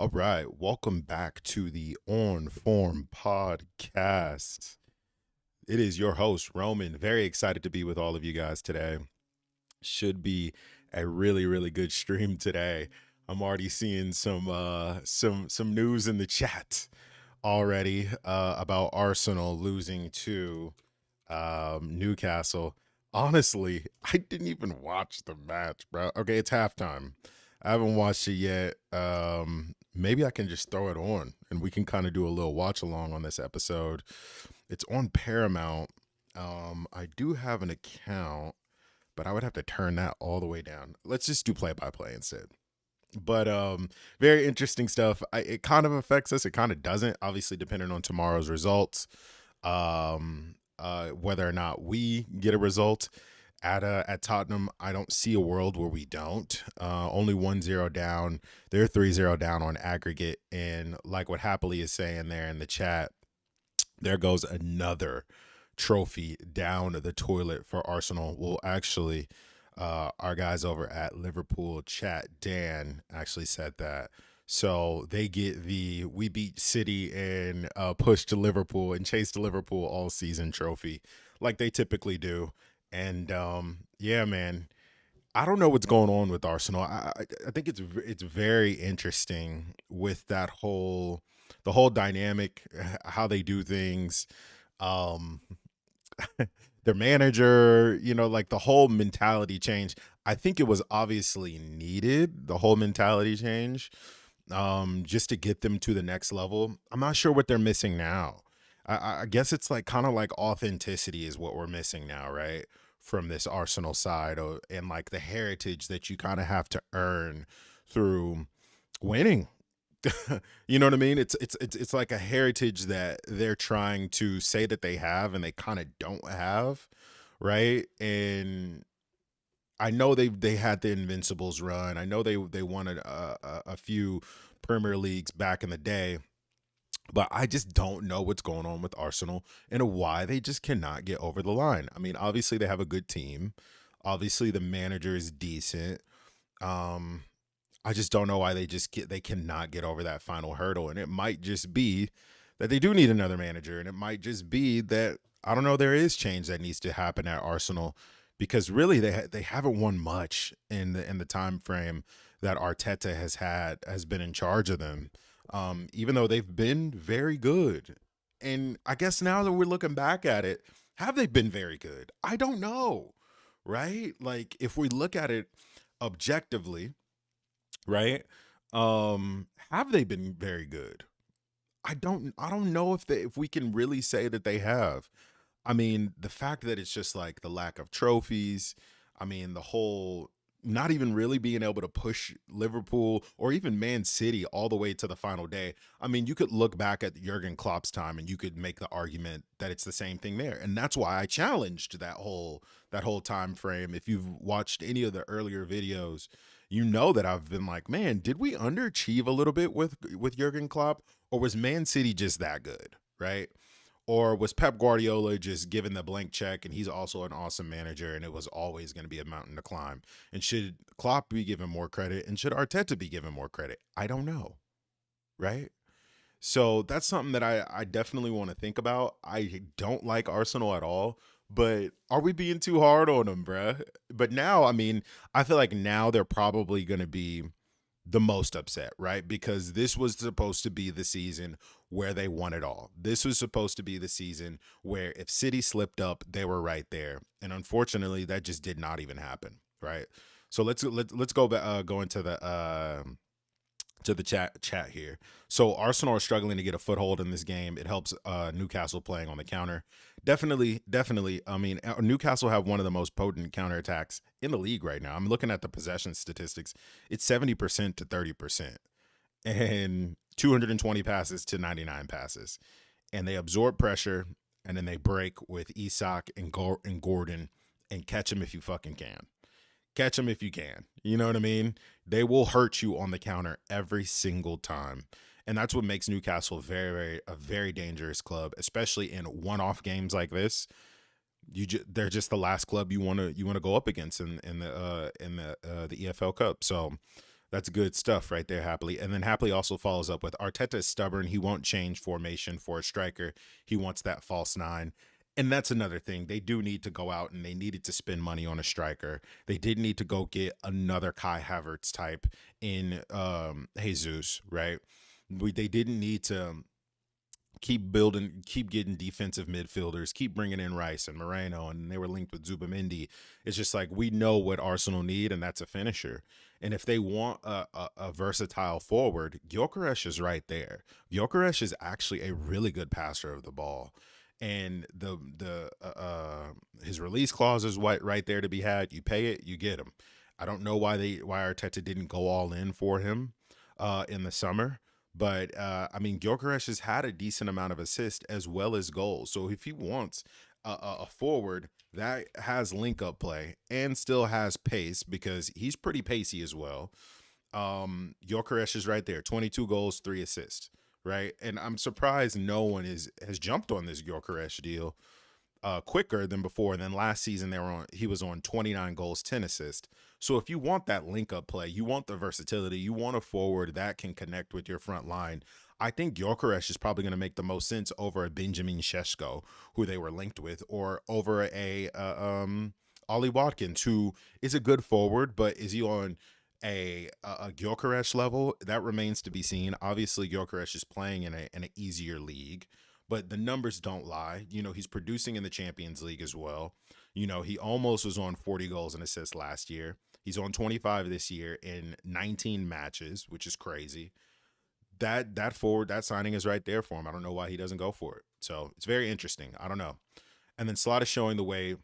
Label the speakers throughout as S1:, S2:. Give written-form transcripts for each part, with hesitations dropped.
S1: All right, welcome back to the ONFORM Podcast. It is your host, Roman. Very excited to be with all of you guys today. Should be a really good stream today. I'm already seeing some news in the chat already about Arsenal losing to Newcastle. Honestly, I didn't even watch the match, bro. Okay, it's halftime. I haven't watched it yet. Maybe I can just throw it on and we can kind of do a little watch along on this episode. It's on Paramount. I do have an account, but I would have to turn that all the way down. Let's just do play by play instead. But very interesting stuff. It kind of affects us. It kind of doesn't, obviously, depending on tomorrow's results. Whether or not we get a result at Tottenham, I don't see a world where we don't. Only 1-0 down. They're 3-0 down on aggregate. And like what Happily is saying there in the chat, there goes another trophy down the toilet for Arsenal. Well, actually, our guys over at Liverpool chat, Dan, actually said that. So they get the we beat City and push to Liverpool and chase to Liverpool all season trophy like they typically do. And yeah, man, I don't know what's going on with Arsenal. I think it's very interesting with the whole dynamic, how they do things. Um, their manager, like the whole mentality change. I think it was obviously needed, the whole mentality change, just to get them to the next level. I'm not sure what they're missing now. I guess it's like kind of like authenticity is what we're missing now, right? From this Arsenal side, and like the heritage that you kind of have to earn through winning. You know what I mean? It's like a heritage that they're trying to say that they have and they kind of don't have, right? And I know they had the Invincibles run. I know they wanted a few Premier Leagues back in the day, but I just don't know what's going on with Arsenal and why they just cannot get over the line. I mean, obviously they have a good team. Obviously the manager is decent. Um, I just don't know why they cannot get over that final hurdle. And it might just be that they do need another manager. And it might just be that, I don't know, there is change that needs to happen at Arsenal, because really they haven't won much in the time frame that Arteta has been in charge of them. Even though they've been very good. And I guess now that we're looking back at it, have they been very good? I don't know. Right? Like if we look at it objectively, right? Have they been very good? I don't know if we can really say that they have. I mean, the fact that it's just like the lack of trophies, I mean, the whole not even really being able to push Liverpool or even Man City all the way to the final day. I mean, you could look back at Jurgen Klopp's time and you could make the argument that it's the same thing there. And that's why I challenged that whole time frame. If you've watched any of the earlier videos, you know that I've been like, man, did we underachieve a little bit with Jurgen Klopp, or was Man City just that good, right? Or was Pep Guardiola just given the blank check and he's also an awesome manager and it was always going to be a mountain to climb? And should Klopp be given more credit and should Arteta be given more credit? I don't know, right? So that's something that I definitely want to think about. I don't like Arsenal at all, but are we being too hard on them, bruh? But now, I mean, I feel like now they're probably going to be the most upset, right? Because this was supposed to be the season where they won it all. This was supposed to be the season where if City slipped up, they were right there. And unfortunately, that just did not even happen, right? So let's go back, go into the chat here. So Arsenal are struggling to get a foothold in this game. It helps Newcastle playing on the counter. Definitely. I mean, Newcastle have one of the most potent counterattacks in the league right now. I'm looking at the possession statistics. It's 70% to 30% and 220 passes to 99 passes. And they absorb pressure and then they break with Isak and Gordon and catch them if you fucking can. Catch them if you can. You know what I mean? They will hurt you on the counter every single time. And that's what makes Newcastle a very dangerous club, especially in one-off games like this. They're just the last club you want to go up against in the EFL Cup. So That's good stuff right there, Happily. And then Happily also follows up with Arteta is stubborn. He won't change formation for a striker. He wants that false nine. And that's another thing. They do need to go out and they needed to spend money on a striker. They did need to go get another Kai Havertz type in Jesus, right? They didn't need to keep building, keep getting defensive midfielders, keep bringing in Rice and Moreno, and they were linked with Zubamendi. It's just like we know what Arsenal need, and that's a finisher. And if they want a versatile forward, Gyökeres is right there. Gyökeres is actually a really good passer of the ball, and his release clause is right there to be had. You pay it, you get him. I don't know why Arteta didn't go all in for him in the summer. But I mean, Gyökeres has had a decent amount of assists as well as goals. So if he wants a forward that has link up play and still has pace, because he's pretty pacey as well, Gyökeres is right there. 22 goals, 3 assists, right? And I'm surprised no one has jumped on this Gyökeres deal quicker than before. And then last season he was on 29 goals, 10 assists. So if you want that link up play, you want the versatility, you want a forward that can connect with your front line, I think Gyökeres is probably going to make the most sense over a Benjamin Šeško, who they were linked with, or over a Ollie Watkins, who is a good forward, but is he on a Gyökeres level? That remains to be seen. Obviously, Gyökeres is playing in an easier league, but the numbers don't lie. You know, he's producing in the Champions League as well. You know, he almost was on 40 goals and assists last year. He's on 25 this year in 19 matches, which is crazy. That signing is right there for him. I don't know why he doesn't go for it. So it's very interesting. I don't know. And then Slot is showing the way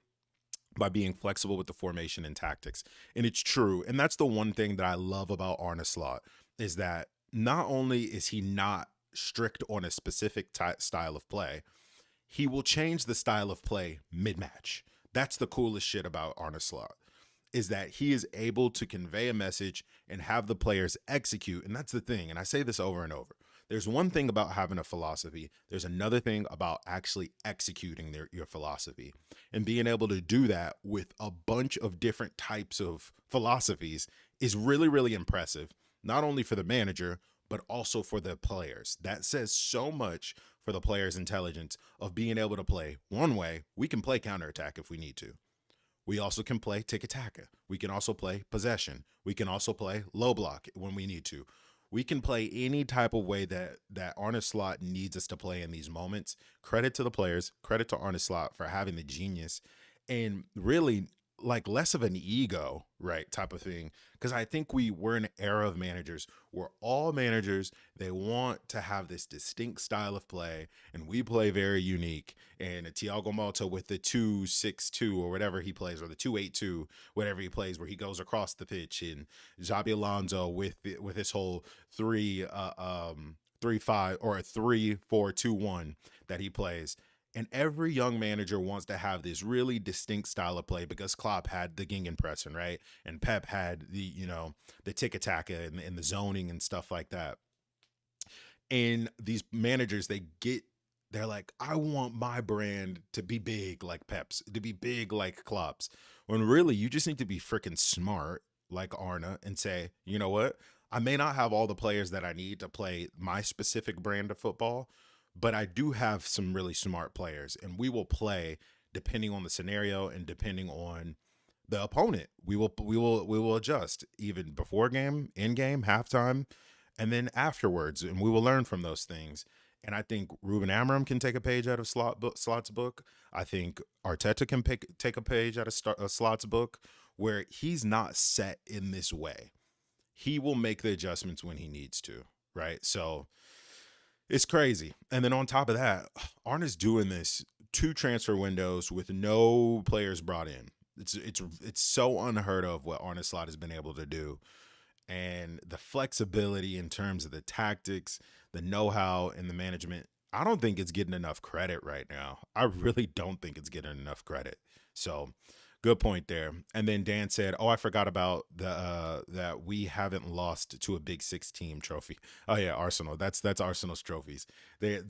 S1: by being flexible with the formation and tactics. And it's true. And that's the one thing that I love about Arne Slot, is that not only is he not strict on a specific style of play, he will change the style of play mid-match. That's the coolest shit about Arne Slot, is that he is able to convey a message and have the players execute. And that's the thing. And I say this over and over. There's one thing about having a philosophy. There's another thing about actually executing your philosophy, and being able to do that with a bunch of different types of philosophies is really, really impressive, not only for the manager, but also for the players. That says so much for the players' intelligence of being able to play one way. We can play counterattack if we need to. We also can play tiki-taka. We can also play possession. We can also play low block when we need to. We can play any type of way that Arne Slot needs us to play in these moments. Credit to the players. Credit to Arne Slot for having the genius and really like less of an ego, right, type of thing. Because I think we're in an era of managers where all managers, they want to have this distinct style of play, and we play very unique. And Thiago Motta with the 2-6-2 or whatever he plays, or the 2-8-2, whatever he plays, where he goes across the pitch, and Xabi Alonso with his whole 3-5 or a 3-4-2-1 that he plays. And every young manager wants to have this really distinct style of play, because Klopp had the gegenpressing, right? And Pep had the tiki-taka and the zoning and stuff like that. And these managers, they're like, I want my brand to be big like Pep's, to be big like Klopp's. When really, you just need to be freaking smart like Arne and say, you know what? I may not have all the players that I need to play my specific brand of football, but I do have some really smart players, and we will play depending on the scenario and depending on the opponent. We will adjust even before game, in game, halftime, and then afterwards, and we will learn from those things. And I think Ruben Amorim can take a page out of Slot's book. I think Arteta can take a page out of Slot's book, where he's not set in this way. He will make the adjustments when he needs to, right? So it's crazy. And then on top of that, Arne's doing this 2 transfer windows with no players brought in. It's so unheard of what Arne Slot has been able to do. And the flexibility in terms of the tactics, the know-how, and the management, I don't think it's getting enough credit right now. I really don't think it's getting enough credit. So good point there. And then Dan said, "Oh, I forgot about that we haven't lost to a Big Six team trophy." Oh yeah, Arsenal. That's Arsenal's trophies. They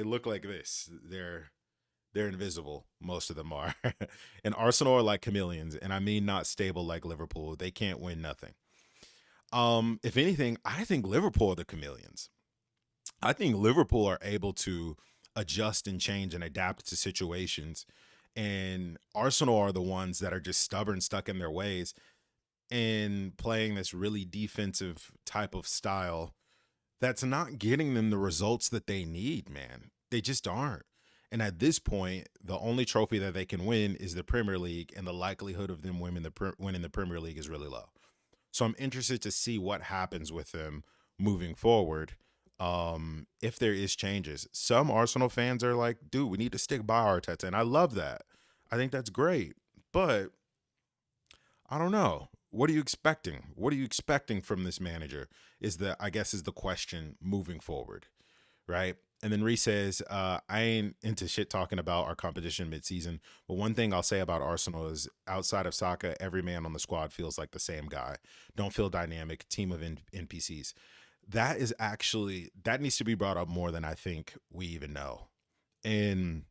S1: look like this. They're invisible. Most of them are. And Arsenal are like chameleons, and I mean not stable like Liverpool. They can't win nothing. If anything, I think Liverpool are the chameleons. I think Liverpool are able to adjust and change and adapt to situations. And Arsenal are the ones that are just stubborn, stuck in their ways, and playing this really defensive type of style that's not getting them the results that they need, man. They just aren't. And at this point, the only trophy that they can win is the Premier League, and the likelihood of them winning the Premier League is really low. So I'm interested to see what happens with them moving forward. If there is changes, some Arsenal fans are like, dude, we need to stick by Arteta. And I love that. I think that's great. But I don't know. What are you expecting? What are you expecting from this manager? I guess is the question moving forward, right? And then Reese says, I ain't into shit talking about our competition midseason, but one thing I'll say about Arsenal is outside of Saka, every man on the squad feels like the same guy. Don't feel dynamic, team of NPCs. That needs to be brought up more than I think we even know. And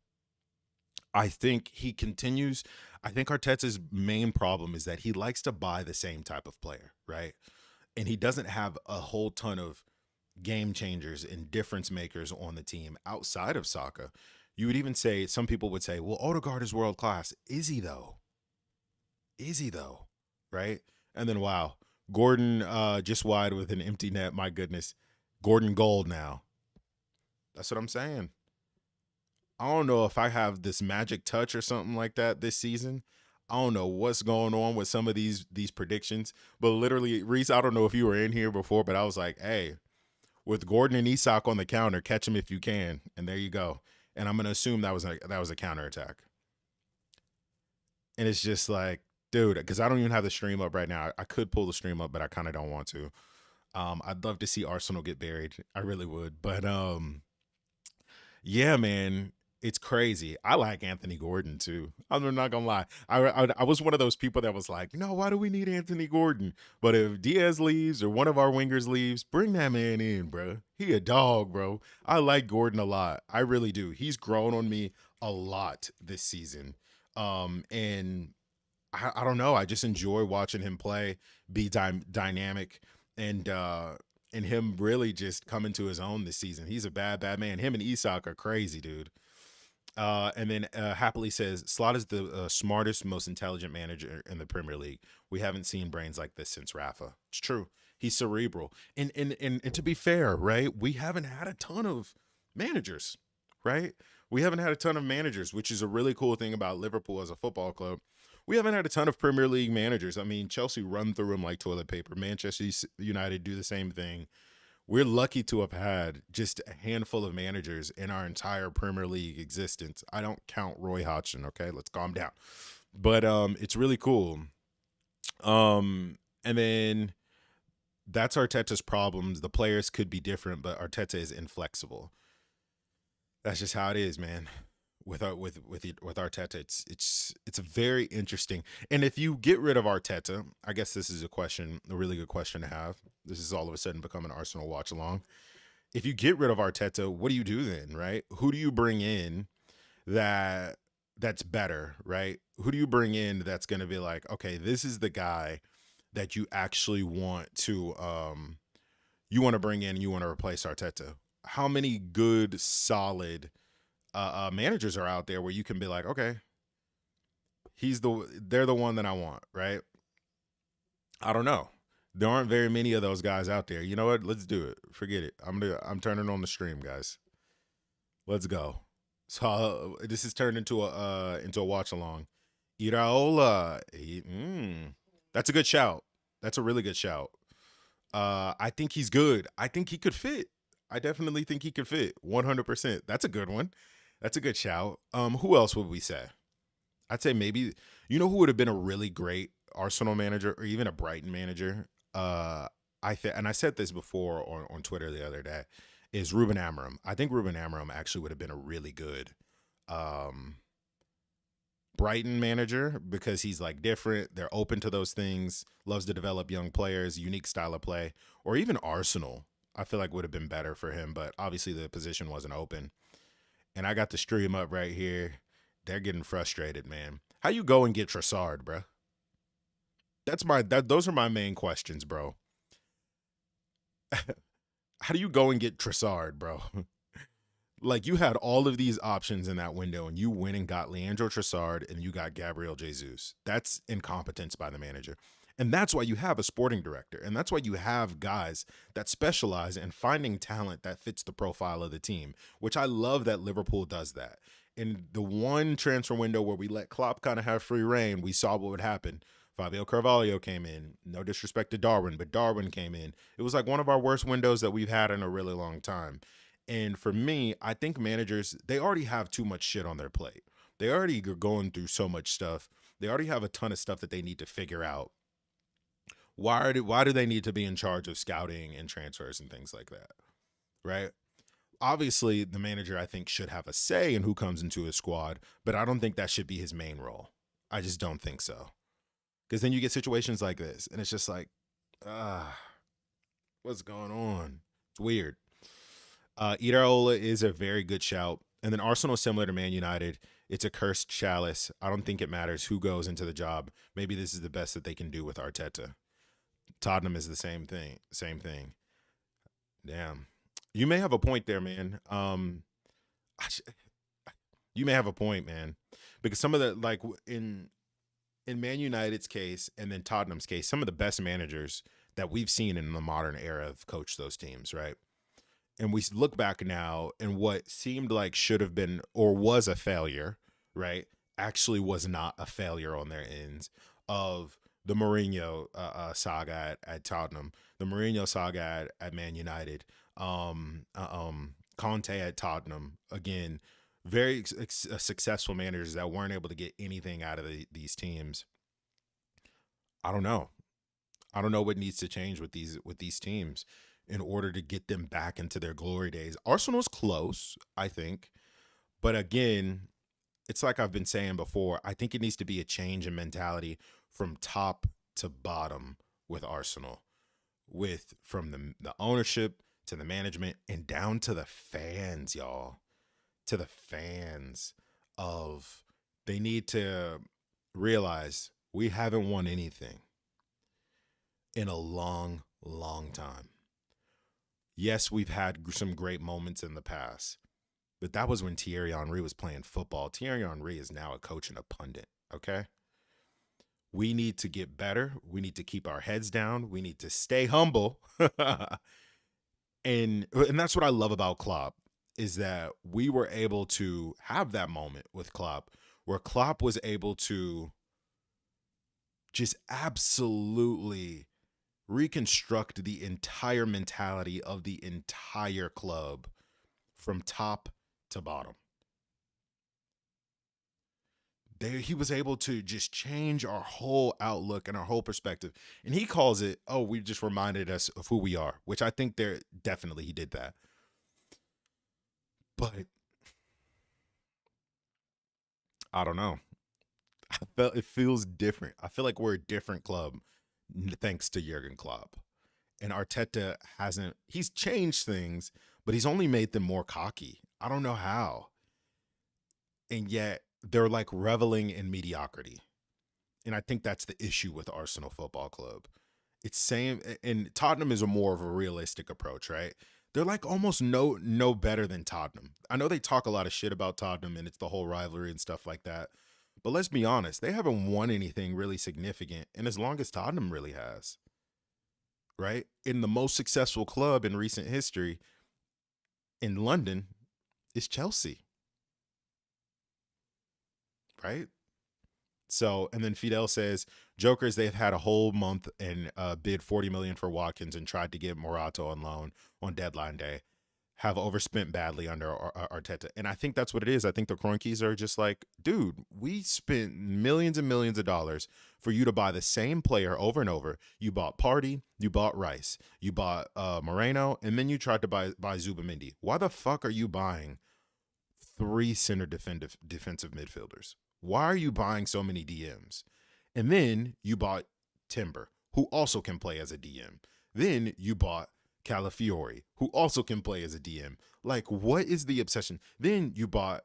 S1: I think I think Arteta's main problem is that he likes to buy the same type of player, right? And he doesn't have a whole ton of game changers and difference makers on the team outside of Saka. You would even say, some people would say, well, Odegaard is world class. Is he though? Is he though? Right? And then, wow, Gordon just wide with an empty net. My goodness. Gordon gold now. That's what I'm saying. I don't know if I have this magic touch or something like that this season. I don't know what's going on with some of these predictions, but literally, Reese, I don't know if you were in here before, but I was like, hey, with Gordon and Isak on the counter, catch him if you can, and there you go. And I'm gonna assume that was a counterattack. And it's just like, dude, because I don't even have the stream up right now. I could pull the stream up, but I kind of don't want to. I'd love to see Arsenal get buried. I really would, but yeah, man. It's crazy. I like Anthony Gordon too. I'm not gonna lie. I was one of those people that was like, no, why do we need Anthony Gordon? But if Diaz leaves or one of our wingers leaves, bring that man in, bro. He a dog, bro. I like Gordon a lot. I really do. He's grown on me a lot this season. And I don't know. I just enjoy watching him play, be dynamic, and him really just come into his own this season. He's a bad man. Him and Isak are crazy, dude. And then Happily says, Slot is the smartest, most intelligent manager in the Premier League. We haven't seen brains like this since Rafa. It's true. He's cerebral. And to be fair, right, we haven't had a ton of managers, right? We haven't had a ton of managers, which is a really cool thing about Liverpool as a football club. We haven't had a ton of Premier League managers. I mean, Chelsea run through them like toilet paper. Manchester United do the same thing. We're lucky to have had just a handful of managers in our entire Premier League existence. I don't count Roy Hodgson, okay? Let's calm down. But it's really cool. And then that's Arteta's problems. The players could be different, but Arteta is inflexible. That's just how it is, man. With Arteta, it's a very interesting. And if you get rid of Arteta, I guess this is a really good question to have. This is all of a sudden become an Arsenal watch along. If you get rid of Arteta, what do you do then, right? Who do you bring in that's better, right? Who do you bring in that's going to be like, okay, this is the guy that you actually want to bring in, you want to replace Arteta? How many good, solid managers are out there where you can be like, okay, they're the one that I want, right? I don't know. There aren't very many of those guys out there. You know what? Let's do it. Forget it. I'm turning on the stream, guys. Let's go. So this is turned into a watch along. Iraola. That's a good shout. That's a really good shout. I think he's good. I think he could fit. I definitely think he could fit 100%. That's a good one. That's a good shout. Who else would we say? I'd say maybe, you know who would have been a really great Arsenal manager or even a Brighton manager? And I said this before on Twitter the other day, is Ruben Amorim. I think Ruben Amorim actually would have been a really good Brighton manager because he's like different. They're open to those things, loves to develop young players, unique style of play, or even Arsenal. I feel like would have been better for him, but obviously the position wasn't open. And I got the stream up right here. They're getting frustrated, man. How you go and get Trossard, bro? Those are my main questions, bro. how do you go and get Trossard, bro? Like, you had all of these options in that window, and you went and got Leandro Trossard, and you got Gabriel Jesus. That's incompetence by the manager. And that's why you have a sporting director. And that's why you have guys that specialize in finding talent that fits the profile of the team, which I love that Liverpool does that. In the one transfer window where we let Klopp kind of have free reign, we saw what would happen. Fabio Carvalho came in. No disrespect to Darwin, but Darwin came in. It was like one of our worst windows that we've had in a really long time. And for me, I think managers, they already have too much shit on their plate. They already are going through so much stuff. They already have a ton of stuff that they need to figure out. Why do they need to be in charge of scouting and transfers and things like that? Right? Obviously, the manager, I think, should have a say in who comes into his squad, but I don't think that should be his main role. I just don't think so. Because then you get situations like this, and it's just like, what's going on? It's weird. Iraola is a very good shout. And then Arsenal, similar to Man United, it's a cursed chalice. I don't think it matters who goes into the job. Maybe this is the best that they can do with Arteta. Tottenham is the same thing. Same thing. Damn. You may have a point there, man. You may have a point, man. Because some of the, like, in Man United's case and then Tottenham's case, some of the best managers that we've seen in the modern era have coached those teams, right? And we look back now, and what seemed like should have been or was a failure, right, actually was not a failure on their ends, of the Mourinho saga at Tottenham, the Mourinho saga at Man United, Conte at Tottenham. Again, very successful managers that weren't able to get anything out of these teams. I don't know. I don't know what needs to change with these teams in order to get them back into their glory days. Arsenal's close, I think. But again, it's like I've been saying before, I think it needs to be a change in mentality from top to bottom with Arsenal, from the ownership to the management and down to the fans, y'all. To the fans of, they need to realize we haven't won anything in a long, long time. Yes, we've had some great moments in the past, but that was when Thierry Henry was playing football. Thierry Henry is now a coach and a pundit, okay? We need to get better. We need to keep our heads down. We need to stay humble. and that's what I love about Klopp, is that we were able to have that moment with Klopp where Klopp was able to just absolutely reconstruct the entire mentality of the entire club from top to bottom. He was able to just change our whole outlook and our whole perspective. And he calls it, we just reminded us of who we are, which I think definitely he did that. But I don't know. It feels different. I feel like we're a different club thanks to Jurgen Klopp. And Arteta he's changed things, but he's only made them more cocky. I don't know how. And yet they're like reveling in mediocrity. And I think that's the issue with Arsenal Football Club. It's same, and Tottenham is more of a realistic approach, right? They're like almost no better than Tottenham. I know they talk a lot of shit about Tottenham and it's the whole rivalry and stuff like that. But let's be honest, they haven't won anything really significant in as long as Tottenham really has, right? In the most successful club in recent history in London is Chelsea, right? So, and then Fidel says, Jokers, they've had a whole month and bid $40 million for Watkins and tried to get Morato on loan on deadline day. Have overspent badly under Arteta. And I think that's what it is. I think the Kroenkes are just like, dude, we spent millions and millions of dollars for you to buy the same player over and over. You bought Partey, you bought Rice, you bought Moreno, and then you tried to buy Zubamendi. Why the fuck are you buying 3 center defensive midfielders? Why are you buying so many DMs? And then you bought Timber, who also can play as a DM. Then you bought Calafiori, who also can play as a DM. Like, what is the obsession? Then you bought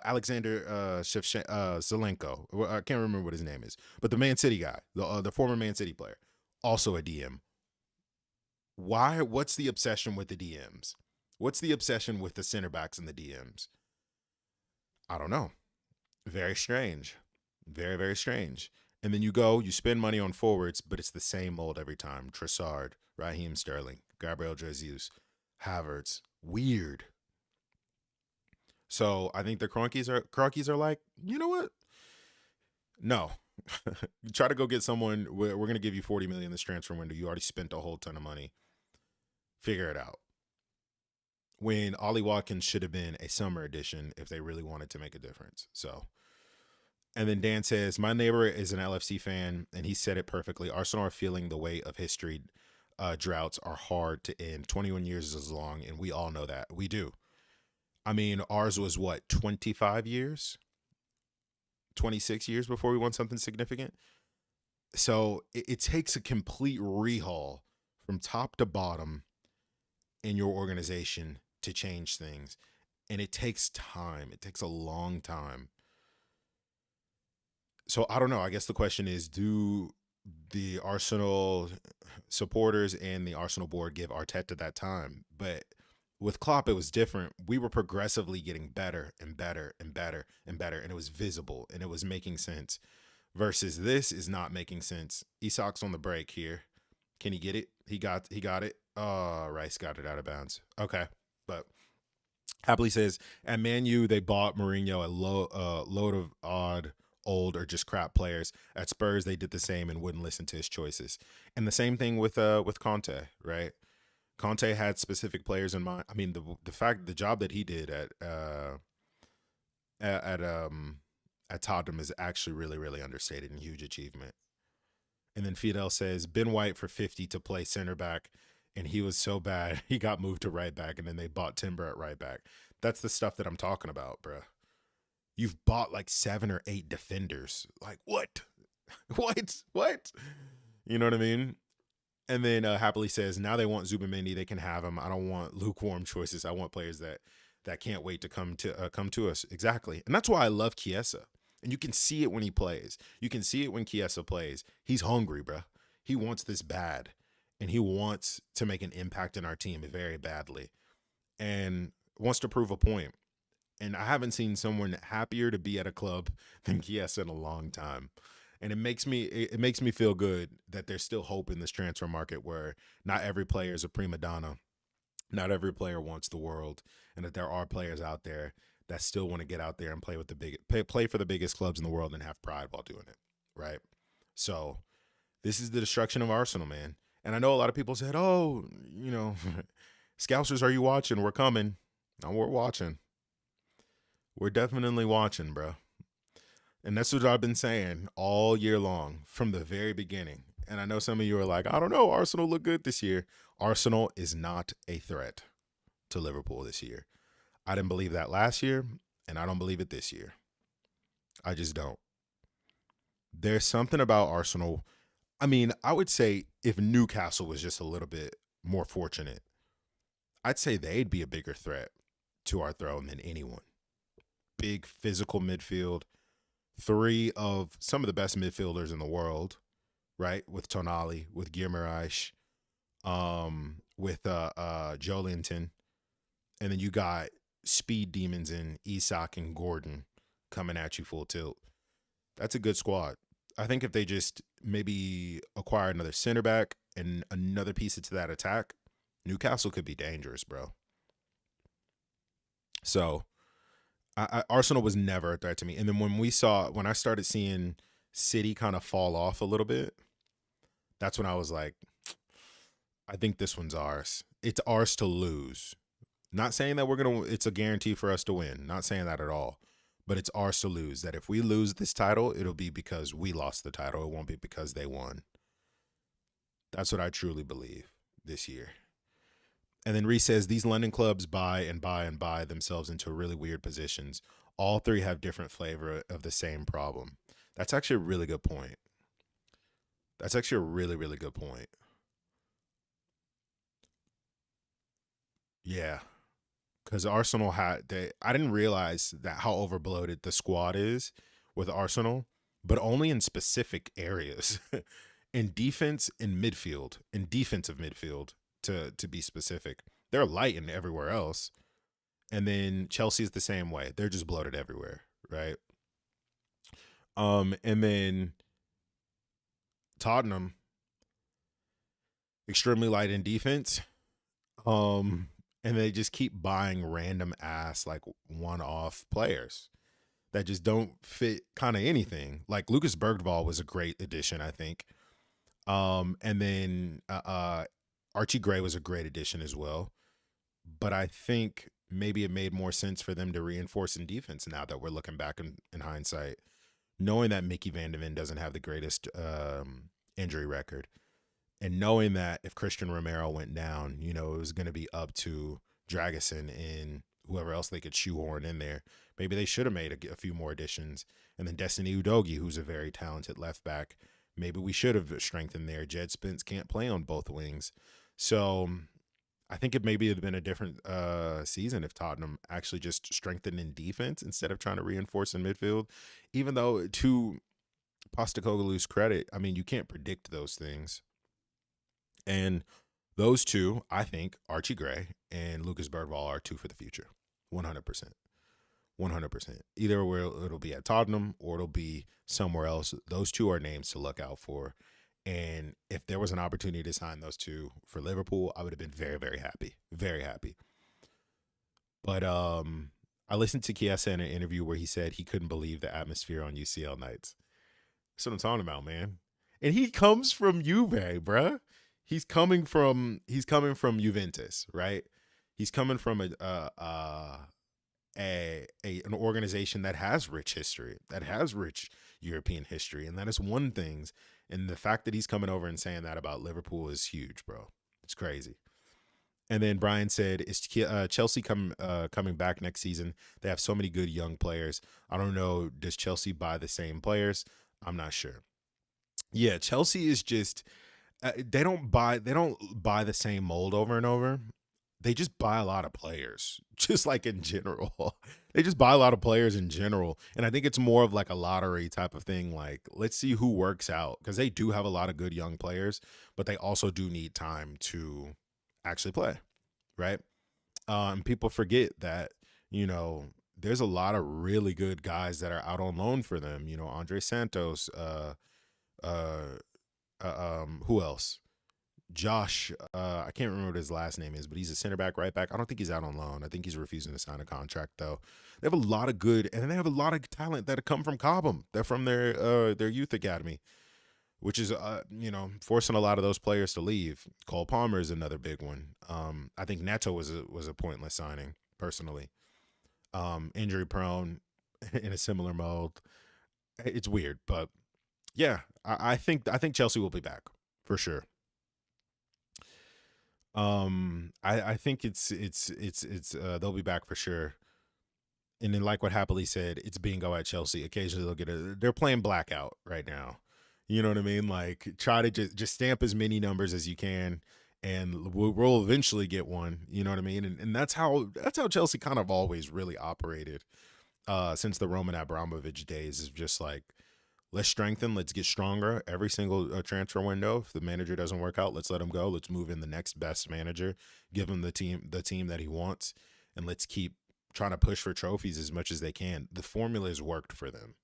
S1: Alexander Zelenko. I can't remember what his name is, but the Man City guy, the former Man City player, also a DM. Why? What's the obsession with the DMs? What's the obsession with the center backs and the DMs? I don't know. Very strange. Very, very strange. And then you spend money on forwards, but it's the same mold every time. Trossard, Raheem Sterling, Gabriel Jesus, Havertz. Weird. So I think the Cronkies are like, you know what? No. Try to go get someone. We're going to give you $40 million this transfer window. You already spent a whole ton of money. Figure it out. When Ollie Watkins should have been a summer edition if they really wanted to make a difference. So, and then Dan says, my neighbor is an LFC fan, and he said it perfectly. Arsenal are feeling the weight of history. Droughts are hard to end. 21 years is long, and we all know that. We do. I mean, ours was what, 25 years? 26 years before we won something significant? So it takes a complete rehaul from top to bottom in your organization to change things. And it takes time. It takes a long time. So I don't know. I guess the question is, do the Arsenal supporters and the Arsenal board give Arteta that time? But with Klopp, it was different. We were progressively getting better and better and better and better. And it was visible and it was making sense. Versus this is not making sense. Isak's on the break here. Can he get it? He got it. Oh, Rice got it out of bounds. Okay. But Happily says, at Man U, they bought Mourinho a load of odd, old, or just crap players. At Spurs, they did the same and wouldn't listen to his choices. And the same thing with Conte, right? Conte had specific players in mind. I mean, the job that he did at Tottenham is actually really, really understated and huge achievement. And then Fidel says, Ben White for 50 to play center back, and he was so bad, he got moved to right back, and then they bought Timber at right back. That's the stuff that I'm talking about, bro. You've bought like 7 or 8 defenders. Like, what? What? You know what I mean? And then Happily says, now they want Zubamendi. They can have him. I don't want lukewarm choices. I want players that can't wait to come to us. Exactly. And that's why I love Chiesa. And you can see it when he plays. You can see it when Chiesa plays. He's hungry, bro. He wants this bad. And he wants to make an impact in our team very badly. And wants to prove a point. And I haven't seen someone happier to be at a club than Chiesa in a long time. And it makes me feel good that there's still hope in this transfer market where not every player is a prima donna. Not every player wants the world. And that there are players out there that still want to get out there and play for the biggest clubs in the world and have pride while doing it, right? So this is the destruction of Arsenal, man. And I know a lot of people said, oh, Scousers, are you watching? We're coming. No, we're watching. We're definitely watching, bro. And that's what I've been saying all year long from the very beginning. And I know some of you are like, I don't know, Arsenal look good this year. Arsenal is not a threat to Liverpool this year. I didn't believe that last year, and I don't believe it this year. I just don't. There's something about Arsenal. I mean, I would say if Newcastle was just a little bit more fortunate, I'd say they'd be a bigger threat to our throne than anyone. Big physical midfield. 3 of some of the best midfielders in the world, right? With Tonali, with Guimaraes, with Joelinton. And then you got speed demons in Isak and Gordon coming at you full tilt. That's a good squad. I think if they just maybe acquire another center back and another piece to that attack, Newcastle could be dangerous, bro. So Arsenal was never a threat to me. And then when I started seeing City kind of fall off a little bit, that's when I was like, I think this one's ours. It's ours to lose. Not saying that it's a guarantee for us to win. Not saying that at all. But it's ours to lose. That if we lose this title, it'll be because we lost the title. It won't be because they won. That's what I truly believe this year. And then Reese says, these London clubs buy and buy and buy themselves into really weird positions. All 3 have different flavor of the same problem. That's actually a really good point. That's actually a really, really good point. Yeah. Because Arsenal I didn't realize that how overbloated the squad is with Arsenal, but only in specific areas. In defense, in midfield, in defensive midfield, to be specific. They're light in everywhere else. And then Chelsea is the same way. They're just bloated everywhere, right? And then Tottenham, extremely light in defense. And they just keep buying random ass like one-off players that just don't fit kind of anything. Like Lucas Bergvall was a great addition, I think. And then Archie Gray was a great addition as well. But I think maybe it made more sense for them to reinforce in defense now that we're looking back in hindsight, knowing that Mickey Van de Ven doesn't have the greatest injury record. And knowing that if Christian Romero went down, it was going to be up to Dragusin and whoever else they could shoehorn in there. Maybe they should have made a few more additions. And then Destiny Udogie, who's a very talented left back. Maybe we should have strengthened there. Jed Spence can't play on both wings. So I think it maybe had been a different season if Tottenham actually just strengthened in defense instead of trying to reinforce in midfield. Even though, to Postecoglou's credit, I mean, you can't predict those things. And those two, I think, Archie Gray and Lucas Bergvall are two for the future. 100%. 100%. Either where it'll be at Tottenham or it'll be somewhere else. Those two are names to look out for. And if there was an opportunity to sign those two for Liverpool, I would have been very, very happy. Very happy. But I listened to Chiesa in an interview where he said he couldn't believe the atmosphere on UCL nights. That's what I'm talking about, man. And he comes from Juve, bruh. He's coming from Juventus, right? He's coming from an organization that has rich history, that has rich European history, and that is one thing. And the fact that he's coming over and saying that about Liverpool is huge, bro. It's crazy. And then Brian said, "Is Chelsea coming back next season? They have so many good young players. I don't know. Does Chelsea buy the same players? I'm not sure." Yeah, Chelsea is just. They don't buy the same mold over and over. They just buy a lot of players, just like in general. They just buy a lot of players in general. And I think it's more of like a lottery type of thing. Like, let's see who works out, because they do have a lot of good young players, but they also do need time to actually play, right? And people forget that, there's a lot of really good guys that are out on loan for them. Andre Santos, who else? Josh, I can't remember what his last name is, but he's a center back, right back. I don't think he's out on loan. I think he's refusing to sign a contract, though. They have a lot of good, and they have a lot of talent that come from Cobham. They're from their youth academy, which is, forcing a lot of those players to leave. Cole Palmer is another big one. I think Neto was a pointless signing, personally. Injury prone, in a similar mold. It's weird, but yeah, I think Chelsea will be back for sure. I think it's they'll be back for sure. And then, like what Happily said, it's bingo at Chelsea. Occasionally they're playing blackout right now. You know what I mean? Like, try to just stamp as many numbers as you can, and we'll eventually get one. You know what I mean? And that's how Chelsea kind of always really operated since the Roman Abramovich days. Is just like, let's strengthen, let's get stronger every single transfer window. If the manager doesn't work out, let's let him go. Let's move in the next best manager, give him the team that he wants, and let's keep trying to push for trophies as much as they can. The formula has worked for them,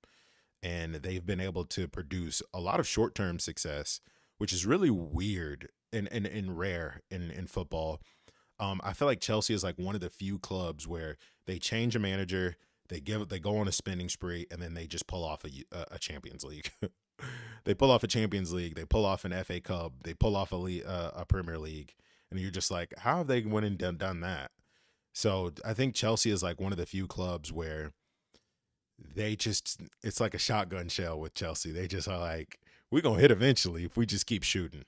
S1: and they've been able to produce a lot of short-term success, which is really weird and rare in football. I feel like Chelsea is like one of the few clubs where they change a manager, they go on a spending spree, and then they just pull off a Champions League. They pull off a Champions League. They pull off an FA Cup. They pull off a Premier League, and you're just like, how have they went and done that? So I think Chelsea is like one of the few clubs where it's like a shotgun shell with Chelsea. They just are like, we're gonna hit eventually if we just keep shooting.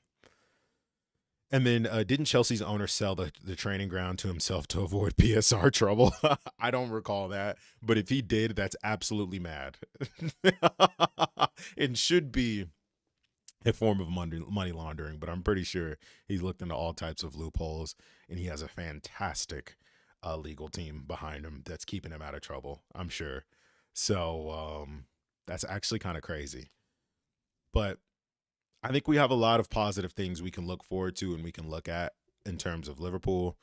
S1: And then didn't Chelsea's owner sell the training ground to himself to avoid PSR trouble? I don't recall that. But if he did, that's absolutely mad. It should be a form of money laundering, but I'm pretty sure he's looked into all types of loopholes, and he has a fantastic legal team behind him that's keeping him out of trouble, I'm sure. So that's actually kind of crazy. But I think we have a lot of positive things we can look forward to and we can look at in terms of Liverpool.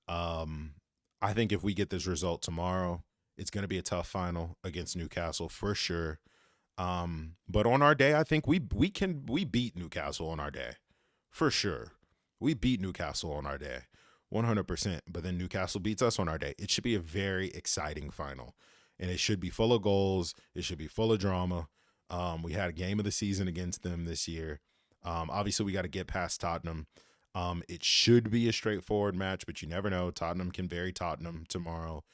S1: Um, I think if we get this result tomorrow, it's going to be a tough final against Newcastle for sure. But on our day, I think we beat Newcastle on our day for sure. We beat Newcastle on our day, 100%. But then Newcastle beats us on our day. It should be a very exciting final, and it should be full of goals. It should be full of drama. We had a game of the season against them this year. Obviously, we got to get past Tottenham. It should be a straightforward match, but you never know. Tottenham can bury Tottenham tomorrow,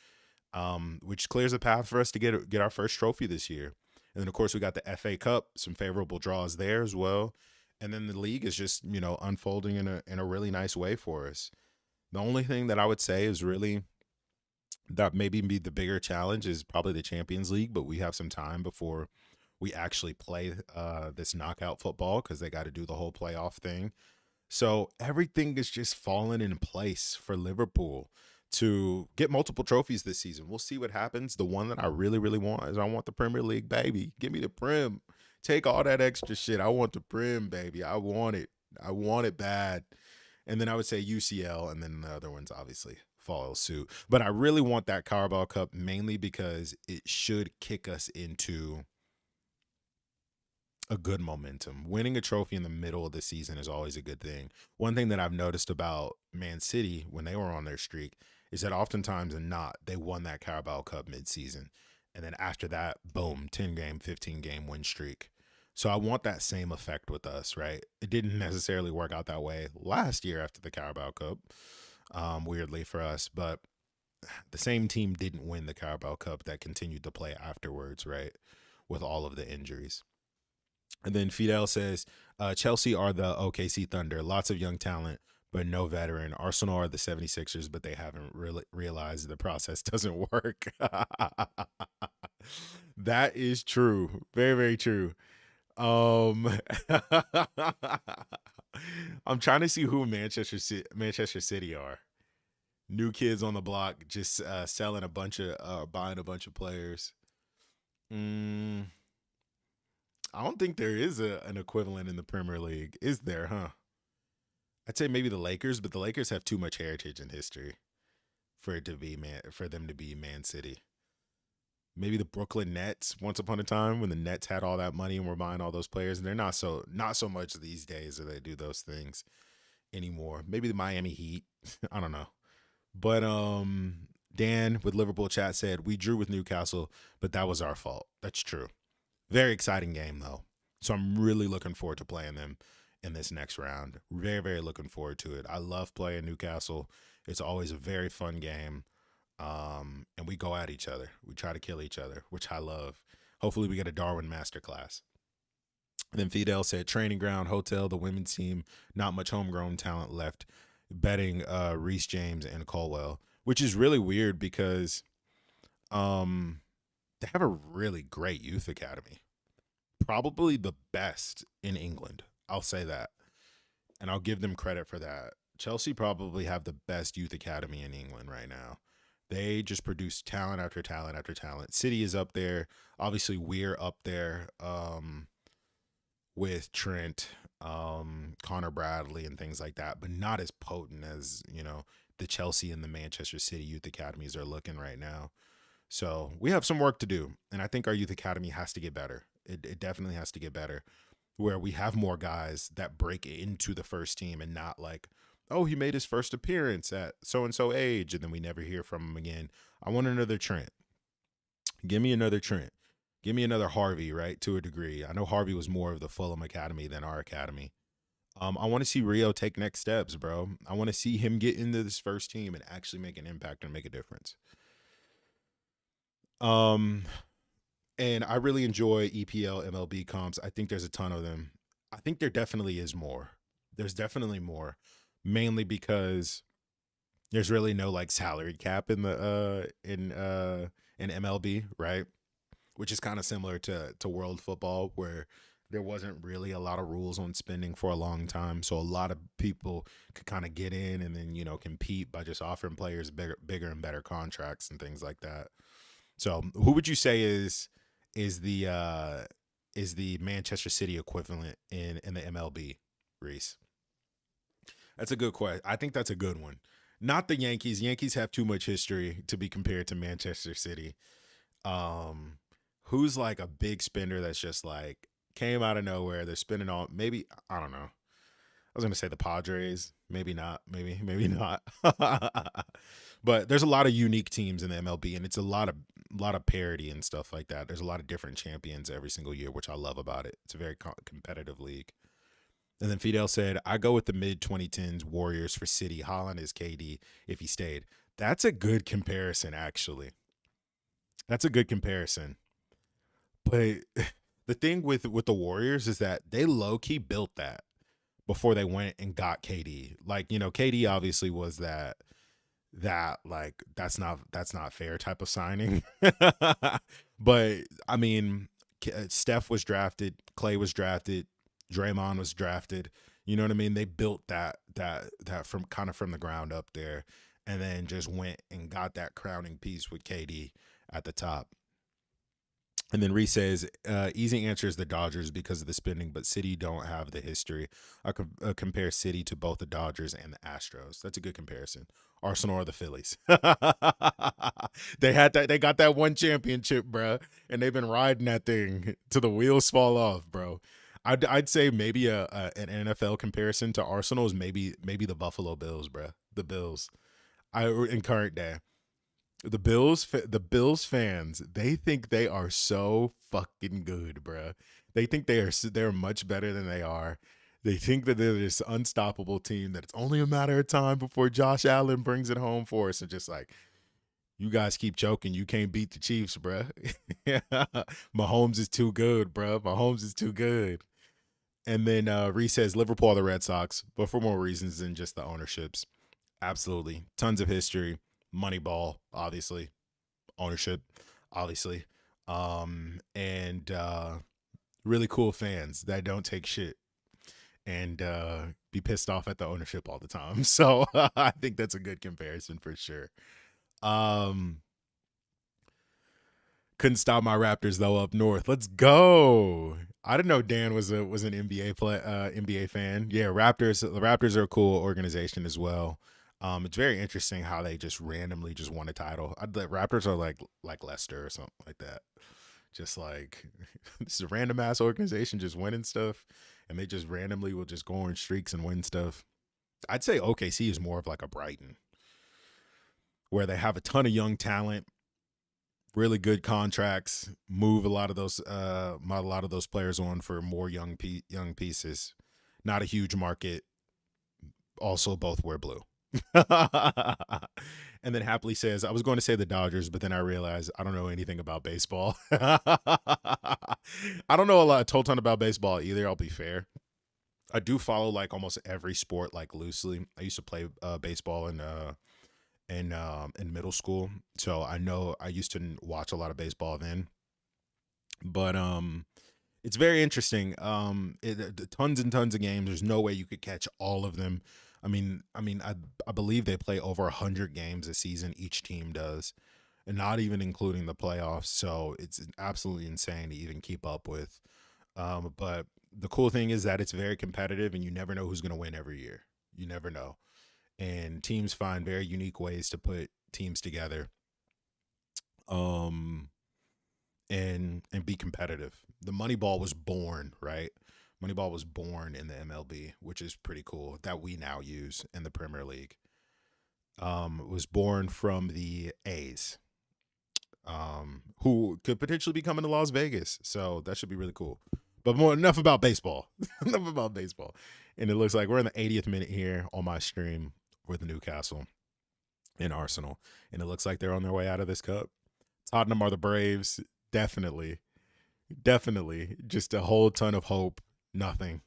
S1: which clears the path for us to get our first trophy this year. And then, of course, we got the FA Cup, some favorable draws there as well. And then the league is just, unfolding in a really nice way for us. The only thing that I would say is really that maybe be the bigger challenge is probably the Champions League, but we have some time before we actually play this knockout football because they got to do the whole playoff thing. So everything is just falling in place for Liverpool to get multiple trophies this season. We'll see what happens. The one that I really, really want is I want the Premier League, baby. Give me the Prem. Take all that extra shit. I want the Prem, baby. I want it. I want it bad. And then I would say UCL, and then the other ones obviously follow suit. But I really want that Carabao Cup mainly because it should kick us into a good momentum. Winning a trophy in the middle of the season is always a good thing. One thing that I've noticed about Man City when they were on their streak is that oftentimes and not, they won that Carabao Cup mid-season. And then after that, boom, 10-game, 15-game win streak. So I want that same effect with us, right? It didn't necessarily work out that way last year after the Carabao Cup, weirdly for us. But the same team didn't win the Carabao Cup that continued to play afterwards, right, with all of the injuries. And then Fidel says, Chelsea are the OKC Thunder. Lots of young talent, but no veteran. Arsenal are the 76ers, but they haven't really realized the process doesn't work. That is true. Very, very true. I'm trying to see who Manchester City are. New kids on the block, just selling a bunch of, buying a bunch of players. I don't think there is an equivalent in the Premier League. Is there, huh? I'd say maybe the Lakers, but the Lakers have too much heritage and history for them to be Man City. Maybe the Brooklyn Nets once upon a time when the Nets had all that money and were buying all those players, and they're not so much these days that they do those things anymore. Maybe the Miami Heat. I don't know. But Dan with Liverpool chat said, we drew with Newcastle, but that was our fault. That's true. Very exciting game, though. So I'm really looking forward to playing them in this next round. Very, very looking forward to it. I love playing Newcastle. It's always a very fun game. And we go at each other. We try to kill each other, which I love. Hopefully we get a Darwin masterclass. And then Fidel said, training ground, hotel, the women's team, not much homegrown talent left. Betting Reece James and Colwell, which is really weird because they have a really great youth academy. Probably the best in England. I'll say that. And I'll give them credit for that. Chelsea probably have the best youth academy in England right now. They just produce talent after talent after talent. City is up there. Obviously, we're up there with Trent, Connor Bradley, and things like that, but not as potent as, the Chelsea and the Manchester City youth academies are looking right now. So we have some work to do, and I think our youth academy has to get better. It definitely has to get better, where we have more guys that break into the first team and not like, oh, he made his first appearance at so-and-so age, and then we never hear from him again. I want another Trent. Give me another Trent. Give me another Harvey, right, to a degree. I know Harvey was more of the Fulham Academy than our academy. I want to see Rio take next steps, bro. I want to see him get into this first team and actually make an impact and make a difference. And I really enjoy EPL, MLB comps. I think there's a ton of them. I think there definitely is more. There's definitely more, mainly because there's really no like salary cap in the in MLB, right? Which is kind of similar to world football, where there wasn't really a lot of rules on spending for a long time. So a lot of people could kind of get in and then, compete by just offering players bigger and better contracts and things like that. So who would you say is the Manchester City equivalent in the MLB, Reese? That's a good question. I think that's a good one. Not the Yankees. Yankees have too much history to be compared to Manchester City. Um, who's like a big spender that's just like came out of nowhere? They're spending all. Maybe I don't know. I was gonna say the Padres. Maybe not. Maybe not. But there's a lot of unique teams in the MLB, and it's a lot of parity and stuff like that. There's a lot of different champions every single year, which I love about it. It's a very competitive league. And then Fidel said, I go with the mid 2010s Warriors for City. Holland is KD if he stayed. That's a good comparison, actually. That's a good comparison. But the thing with the Warriors is that they low key built that before they went and got KD. Like, KD obviously was that like that's not fair type of signing. But I mean, Steph was drafted, Clay was drafted, Draymond was drafted. You know what I mean? They built that from kind of from the ground up there, and then just went and got that crowning piece with KD at the top. And then Reese says, easy answer is the Dodgers because of the spending, but City don't have the history. I could compare City to both the Dodgers and the Astros. That's a good comparison. Arsenal or the Phillies. They got that one championship, bro, and they've been riding that thing till the wheels fall off, bro. I'd say maybe an NFL comparison to Arsenal is maybe the Buffalo Bills, bro. The Bills. In current day. The Bills fans, they think they are so fucking good, bro. They think they're much better than they are. They think that they're this unstoppable team that it's only a matter of time before Josh Allen brings it home for us. And just like, you guys keep joking, you can't beat the Chiefs, bro. Mahomes is too good, bro. Mahomes is too good. And then Reese says Liverpool or the Red Sox, but for more reasons than just the ownerships. Absolutely. Tons of history. Moneyball, obviously. Ownership, obviously. And really cool fans that don't take shit and be pissed off at the ownership all the time. So I think that's a good comparison for sure. Couldn't stop my Raptors though up north. Let's go. I didn't know Dan was an NBA fan. Yeah, The Raptors are a cool organization as well. It's very interesting how they just randomly just won a title. The Raptors are like Leicester or something like that. Just like this is a random ass organization just winning stuff, and they just randomly will just go on streaks and win stuff. I'd say OKC is more of like a Brighton, where they have a ton of young talent, really good contracts, move a lot of those players on for more young pieces. Not a huge market. Also, both wear blue. And then Happily says, I was going to say the Dodgers, but then I realized I don't know anything about baseball. I don't know a ton about baseball either, I'll be fair. I do follow like almost every sport like loosely. I used to play baseball in middle school, so I used to watch a lot of baseball then. But it's very interesting. Tons and tons of games. There's no way you could catch all of them. I believe they play over 100 games a season. Each team does, and not even including the playoffs. So it's absolutely insane to even keep up with. But the cool thing is that it's very competitive, and you never know who's going to win every year. You never know, and teams find very unique ways to put teams together, and be competitive. The Moneyball was born, right? Moneyball was born in the MLB, which is pretty cool, that we now use in the Premier League. It was born from the A's, who could potentially be coming to Las Vegas. So that should be really cool. But enough about baseball. Enough about baseball. And it looks like we're in the 80th minute here on my stream with Newcastle and Arsenal. And it looks like they're on their way out of this cup. Tottenham are the Braves. Definitely. Just a whole ton of hope. Nothing.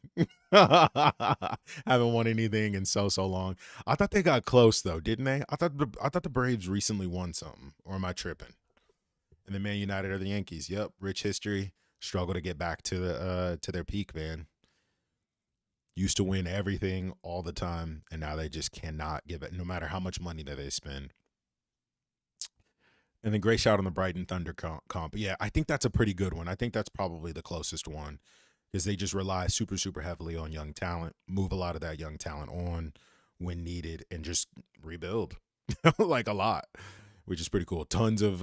S1: Haven't won anything in so long. I thought they got close though, didn't they? I thought the Braves recently won something. Or am I tripping? And the Man United are the Yankees. Yep, rich history. Struggle to get back to their peak, man. Used to win everything all the time, and now they just cannot give it, no matter how much money that they spend. And then great shout on the Brighton Thunder comp. Yeah, I think that's a pretty good one. I think that's probably the closest one, because they just rely super heavily on young talent, move a lot of that young talent on, when needed and just rebuild like a lot, which is pretty cool. Tons of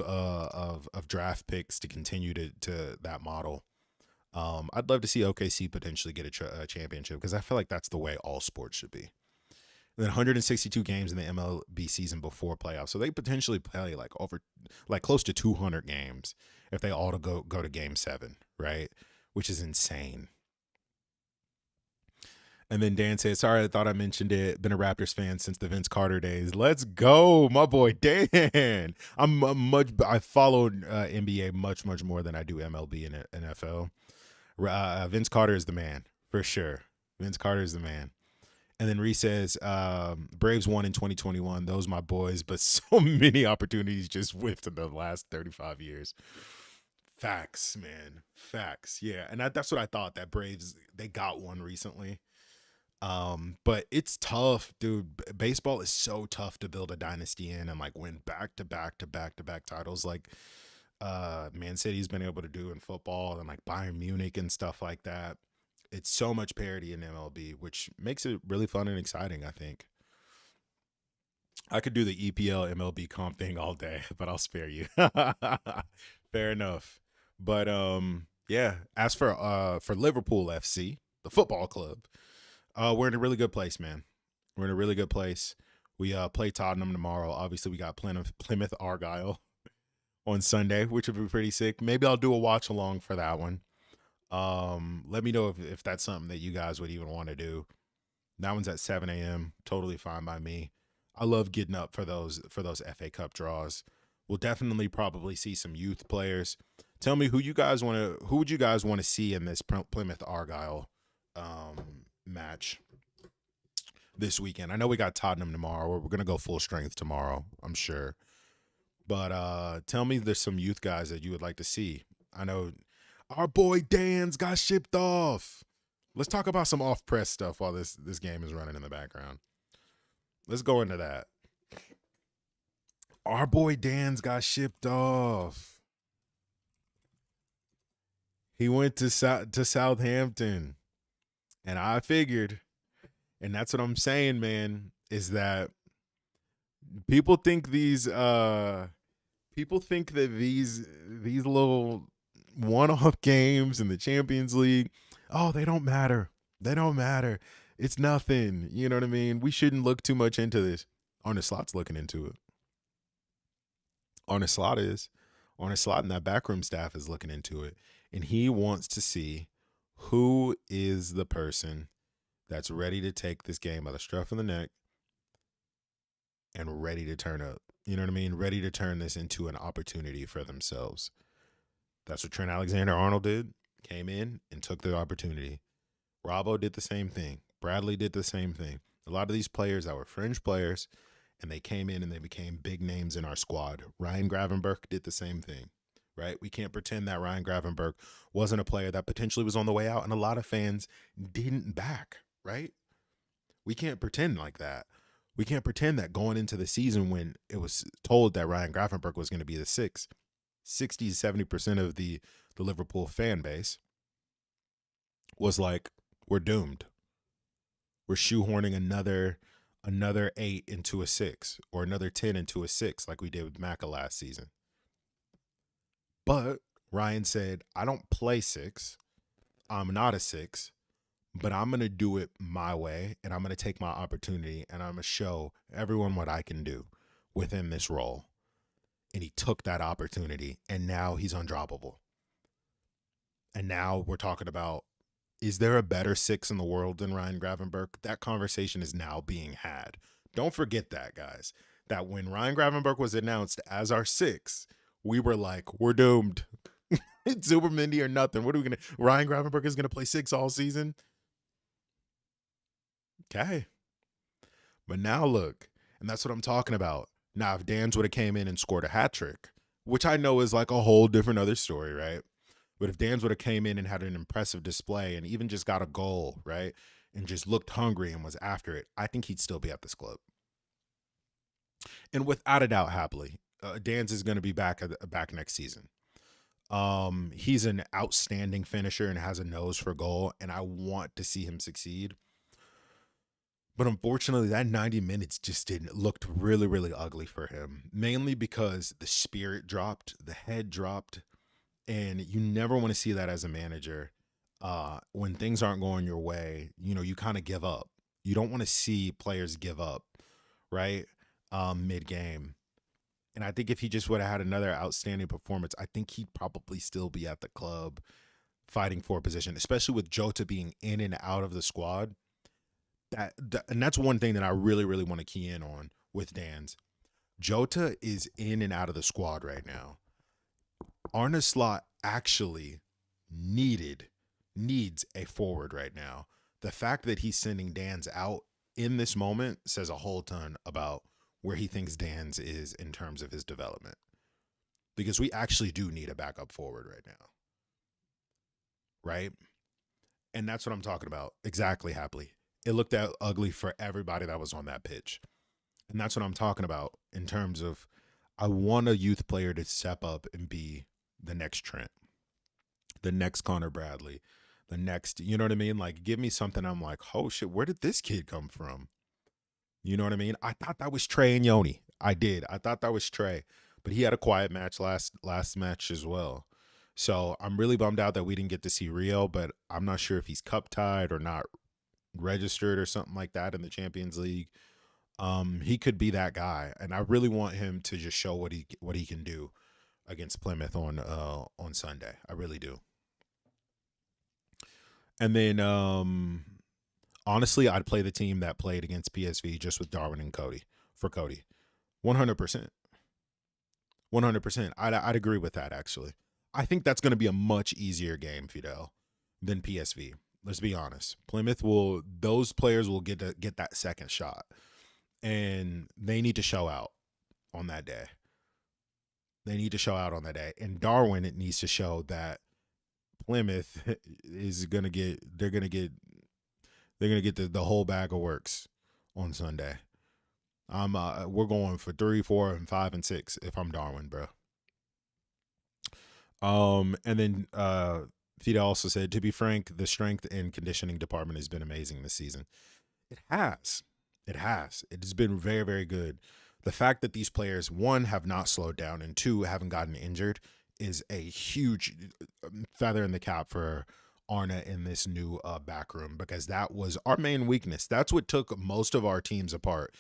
S1: draft picks to continue to that model. I'd love to see OKC potentially get a championship because I feel like that's the way all sports should be. And then 162 games in the MLB season before playoffs, so they potentially play like close to 200 games if they all go to Game 7, right? Which is insane. And then Dan said, sorry, I thought I mentioned it. Been a Raptors fan since the Vince Carter days. Let's go, my boy Dan. I followed NBA much more than I do MLB and NFL. Vince Carter is the man, for sure. Vince Carter is the man. And then Reese says, Braves won in 2021. Those my boys, but so many opportunities just whiffed in the last 35 years. Facts, man. Facts. Yeah. And that's what I thought, that Braves, they got one recently. But it's tough, dude. Baseball is so tough to build a dynasty in and like win back to back titles like Man City's been able to do in football and like Bayern Munich and stuff like that. It's so much parity in MLB, which makes it really fun and exciting, I think. I could do the EPL MLB comp thing all day, but I'll spare you. Fair enough. But yeah, as for Liverpool FC, the football club, we're in a really good place, man. We're in a really good place. We play Tottenham tomorrow. Obviously, we got Plymouth Argyle on Sunday, which would be pretty sick. Maybe I'll do a watch along for that one. Let me know if that's something that you guys would even want to do. That one's at 7 a.m. Totally fine by me. I love getting up for those FA Cup draws. We'll definitely probably see some youth players. Tell me who would you guys want to see in this Plymouth Argyle match this weekend. I know we got Tottenham tomorrow. We're going to go full strength tomorrow, I'm sure. But tell me there's some youth guys that you would like to see. I know our boy Dan's got shipped off. Let's talk about some off-press stuff while this game is running in the background. Let's go into that. Our boy Dan's got shipped off. He went to Southampton. And I figured, and that's what I'm saying, man, is that people think that these little one-off games in the Champions League, oh, they don't matter. They don't matter. It's nothing. You know what I mean? We shouldn't look too much into this. Arne Slot's looking into it. Arne Slot is. Arne Slot and that backroom staff is looking into it. And he wants to see who is the person that's ready to take this game by the scruff of the neck and ready to turn up. You know what I mean? Ready to turn this into an opportunity for themselves. That's what Trent Alexander-Arnold did. Came in and took the opportunity. Robbo did the same thing. Bradley did the same thing. A lot of these players that were fringe players, and they came in and they became big names in our squad. Ryan Gravenberch did the same thing, right? We can't pretend that Ryan Gravenberch wasn't a player that potentially was on the way out, and a lot of fans didn't back, right? We can't pretend like that. We can't pretend that going into the season when it was told that Ryan Gravenberch was going to be the 6, 60 to 70% of the Liverpool fan base was like, we're doomed. We're shoehorning another 8 into a 6 or another 10 into a 6 like we did with Maka last season. But Ryan said, I don't play 6. I'm not a 6, but I'm going to do it my way, and I'm going to take my opportunity, and I'm going to show everyone what I can do within this role. And he took that opportunity, and now he's undroppable. And now we're talking about, is there a better 6 in the world than Ryan Gravenberch? That conversation is now being had. Don't forget that, guys, that when Ryan Gravenberch was announced as our 6, we were like, we're doomed. It's Super Mindy or nothing. What are we going to, Ryan Gravenberch is going to play 6 all season? Okay. But now look, and that's what I'm talking about. Now, if Dan's would have came in and scored a hat trick, which I know is like a whole different other story, right? But if Dan's would have came in and had an impressive display and even just got a goal, right, and just looked hungry and was after it, I think he'd still be at this club. And without a doubt, happily, Dan's is going to be back next season. He's an outstanding finisher and has a nose for goal, and I want to see him succeed. But unfortunately, that 90 minutes just didn't looked really, really ugly for him. Mainly because the spirit dropped, the head dropped, and you never want to see that as a manager. When things aren't going your way, you kind of give up. You don't want to see players give up, right? Mid game. And I think if he just would have had another outstanding performance, I think he'd probably still be at the club fighting for a position, especially with Jota being in and out of the squad. And that's one thing that I really, really want to key in on with Dan's. Jota is in and out of the squad right now. Arne Slot actually needs a forward right now. The fact that he's sending Dan's out in this moment says a whole ton about where he thinks Dan's is in terms of his development. Because we actually do need a backup forward right now. Right? And that's what I'm talking about. Exactly, Happily. It looked that ugly for everybody that was on that pitch. And that's what I'm talking about in terms of I want a youth player to step up and be the next Trent, the next Connor Bradley, the next, you know what I mean? Like, give me something I'm like, oh shit, where did this kid come from? You know what I mean? I thought that was Trey and Yoni. I did. I thought that was Trey. But he had a quiet match last match as well. So I'm really bummed out that we didn't get to see Rio, but I'm not sure if he's cup tied or not registered or something like that in the Champions League. He could be that guy, and I really want him to just show what he can do against Plymouth on Sunday. I really do. And then honestly, I'd play the team that played against PSV just with Darwin and Cody for Cody. 100%. 100%. I'd agree with that, actually. I think that's going to be a much easier game, Fidel, than PSV. Let's be honest. Those players will get that second shot, and they need to show out on that day. They need to show out on that day. And Darwin, it needs to show that Plymouth is going to get, they're going to get the whole bag of works on Sunday. We're going for 3, 4, and 5, and 6 if I'm Darwin, bro. And then Fida also said, to be frank, the strength and conditioning department has been amazing this season. It has. It has. It has been very, very good. The fact that these players, one, have not slowed down, and two, haven't gotten injured is a huge feather in the cap for Arne in this new back room, because that was our main weakness. That's what took most of our teams apart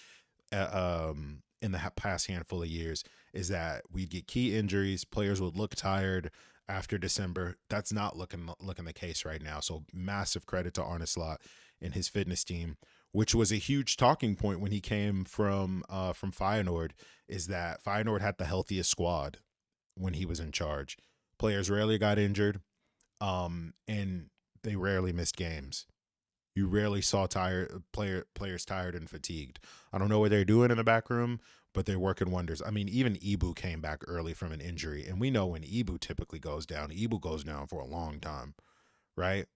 S1: in the past handful of years, is that we'd get key injuries. Players would look tired after December. That's not looking the case right now. So massive credit to Arne Slot and his fitness team, which was a huge talking point when he came from Feyenoord, is that Feyenoord had the healthiest squad when he was in charge. Players rarely got injured, and they rarely missed games. You rarely saw players tired and fatigued. I don't know what they're doing in the back room, but they're working wonders. I mean, even Ibu came back early from an injury, and we know when Ibu typically goes down for a long time, right?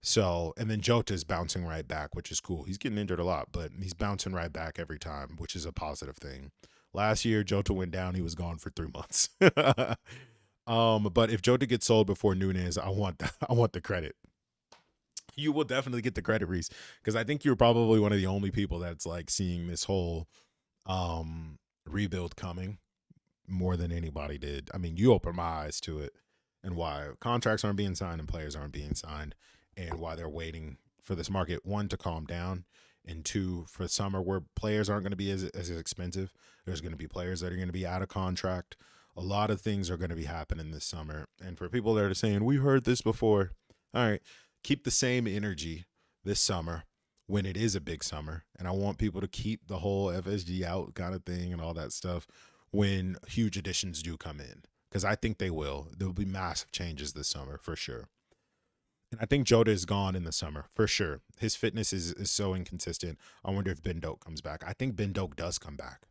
S1: So, and then Jota's bouncing right back, which is cool. He's getting injured a lot, but he's bouncing right back every time, which is a positive thing. Last year, Jota went down. He was gone for 3 months. But if Jota gets sold before Nunez, I want the credit. You will definitely get the credit, Reese, because I think you're probably one of the only people that's like seeing this whole rebuild coming more than anybody did. I mean, you opened my eyes to it, and why contracts aren't being signed and players aren't being signed, and why they're waiting for this market, one, to calm down, and two, for summer where players aren't going to be as expensive. There's going to be players that are going to be out of contract. A lot of things are going to be happening this summer. And for people that are saying, we heard this before, all right, keep the same energy this summer when it is a big summer. And I want people to keep the whole FSG out kind of thing and all that stuff when huge additions do come in, because I think they will. There will be massive changes this summer for sure. And I think Jota is gone in the summer for sure. His fitness is so inconsistent. I wonder if Ben Doak comes back. I think Ben Doak does come back.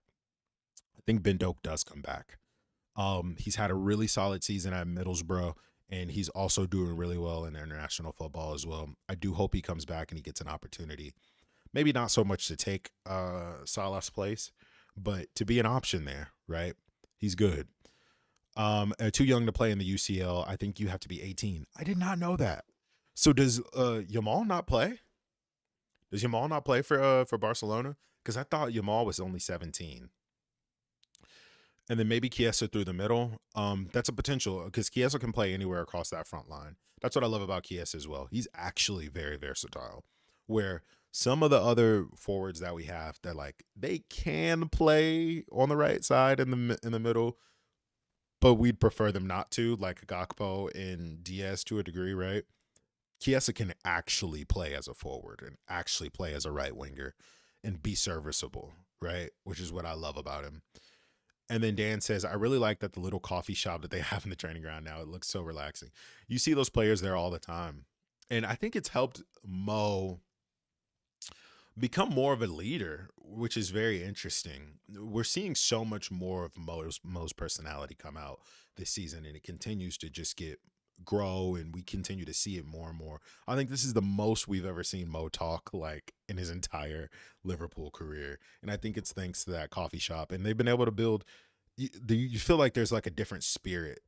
S1: He's had a really solid season at Middlesbrough, and he's also doing really well in international football as well. I do hope he comes back and he gets an opportunity. Maybe not so much to take Salah's place, but to be an option there, right? He's good. Too young to play in the UCL. I think you have to be 18. I did not know that. So does Yamal not play? Does Yamal not play for Barcelona? Because I thought Yamal was only 17. And then maybe Chiesa through the middle. That's a potential because Chiesa can play anywhere across that front line. That's what I love about Chiesa as well. He's actually very versatile. Where some of the other forwards that we have that like they can play on the right side in the middle, but we'd prefer them not to, like Gakpo and Diaz to a degree, right? Chiesa can actually play as a forward and actually play as a right winger and be serviceable, right? Which is what I love about him. And then Dan says, I really like that the little coffee shop that they have in the training ground now. It looks so relaxing. You see those players there all the time. And I think it's helped Mo become more of a leader, which is very interesting. We're seeing so much more of Mo's personality come out this season, and it continues to just grow, and we continue to see it more and more. I think this is the most we've ever seen Mo talk like in his entire Liverpool career. And I think it's thanks to that coffee shop. And they've been able to build, you feel like there's like a different spirit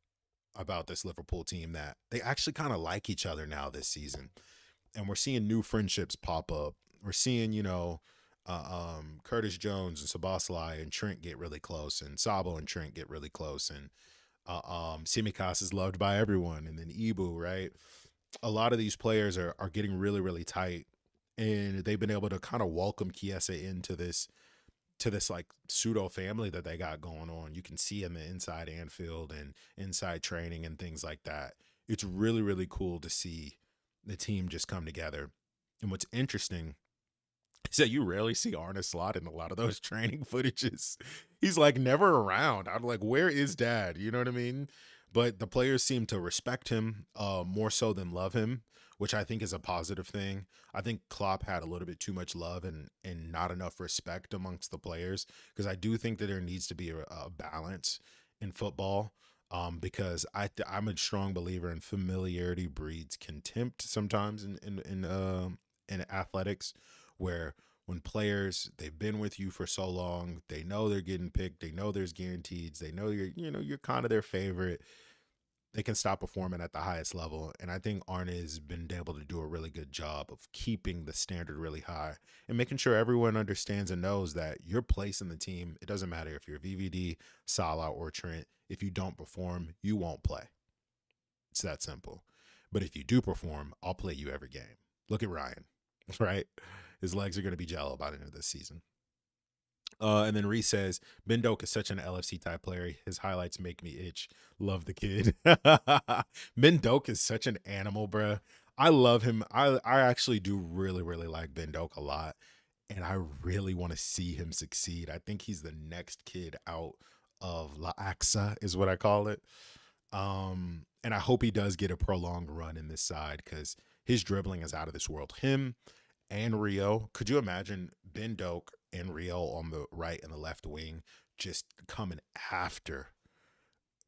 S1: about this Liverpool team that they actually kind of like each other now this season. And we're seeing new friendships pop up. We're seeing, Curtis Jones and Szoboszlai and Trent get really close, and Sabo and Trent get really close, and Tsimikas is loved by everyone, and then Ibu, right? A lot of these players are getting really, really tight, and they've been able to kind of welcome Chiesa into this like pseudo family that they got going on. You can see in the inside Anfield and inside training and things like that. It's really, really cool to see the team just come together. And what's interesting is that you rarely see Arne Slot in a lot of those training footages. He's like never around. I'm like, where is dad? You know what I mean? But the players seem to respect him more so than love him, which I think is a positive thing. I think Klopp had a little bit too much love and not enough respect amongst the players, because I do think that there needs to be a balance in football. Because I'm a strong believer in familiarity breeds contempt sometimes in athletics, where when players, they've been with you for so long, they know they're getting picked, they know there's guarantees, they know you're kind of their favorite, they can stop performing at the highest level. And I think Arne has been able to do a really good job of keeping the standard really high and making sure everyone understands and knows that your place in the team, it doesn't matter if you're VVD, Salah, or Trent. If you don't perform, you won't play. It's that simple. But if you do perform, I'll play you every game. Look at Ryan, right? His legs are going to be jello by the end of this season. And then Reese says, Ben Doak is such an LFC type player. His highlights make me itch. Love the kid. Ben Doak is such an animal, bruh. I love him. I actually do really, really like Ben Doak a lot. And I really want to see him succeed. I think he's the next kid out of La Axa is what I call it. And I hope he does get a prolonged run in this side, because his dribbling is out of this world. Him and Rio, could you imagine Ben Doak and Rio on the right and the left wing just coming after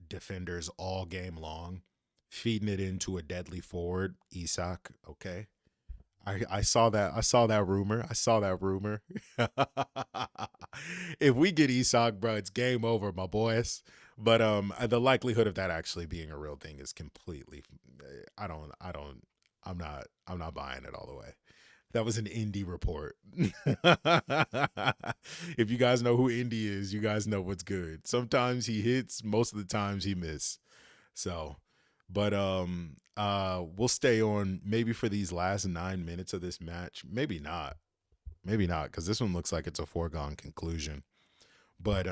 S1: defenders all game long, feeding it into a deadly forward, Isak? Okay. I saw that. I saw that rumor. If we get Isak, bro, it's game over, my boys. But the likelihood of that actually being a real thing is completely, I'm not buying it all the way. That was an indie report. If you guys know who Indy is, you guys know what's good. Sometimes he hits, most of the times he miss. So, but we'll stay on maybe for these last 9 minutes of this match. Maybe not, because this one looks like it's a foregone conclusion. But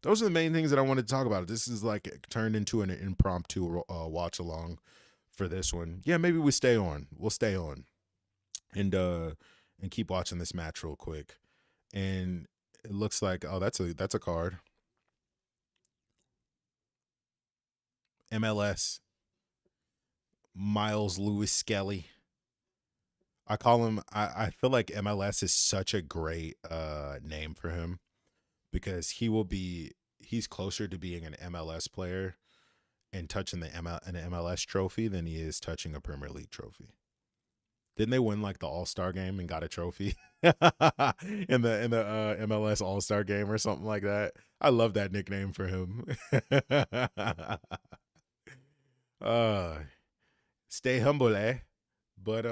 S1: those are the main things that I wanted to talk about. This is like turned into an impromptu watch along for this one. Yeah, maybe we stay on. We'll stay on and keep watching this match real quick. And it looks like, oh, that's a card. MLS, Miles Lewis Skelly. I call him, I feel like MLS is such a great name for him, because he's closer to being an MLS player and touching an MLS trophy than he is touching a Premier League trophy. Didn't they win like the All-Star game and got a trophy in the MLS All-Star game or something like that? I love that nickname for him. Stay humble, eh? But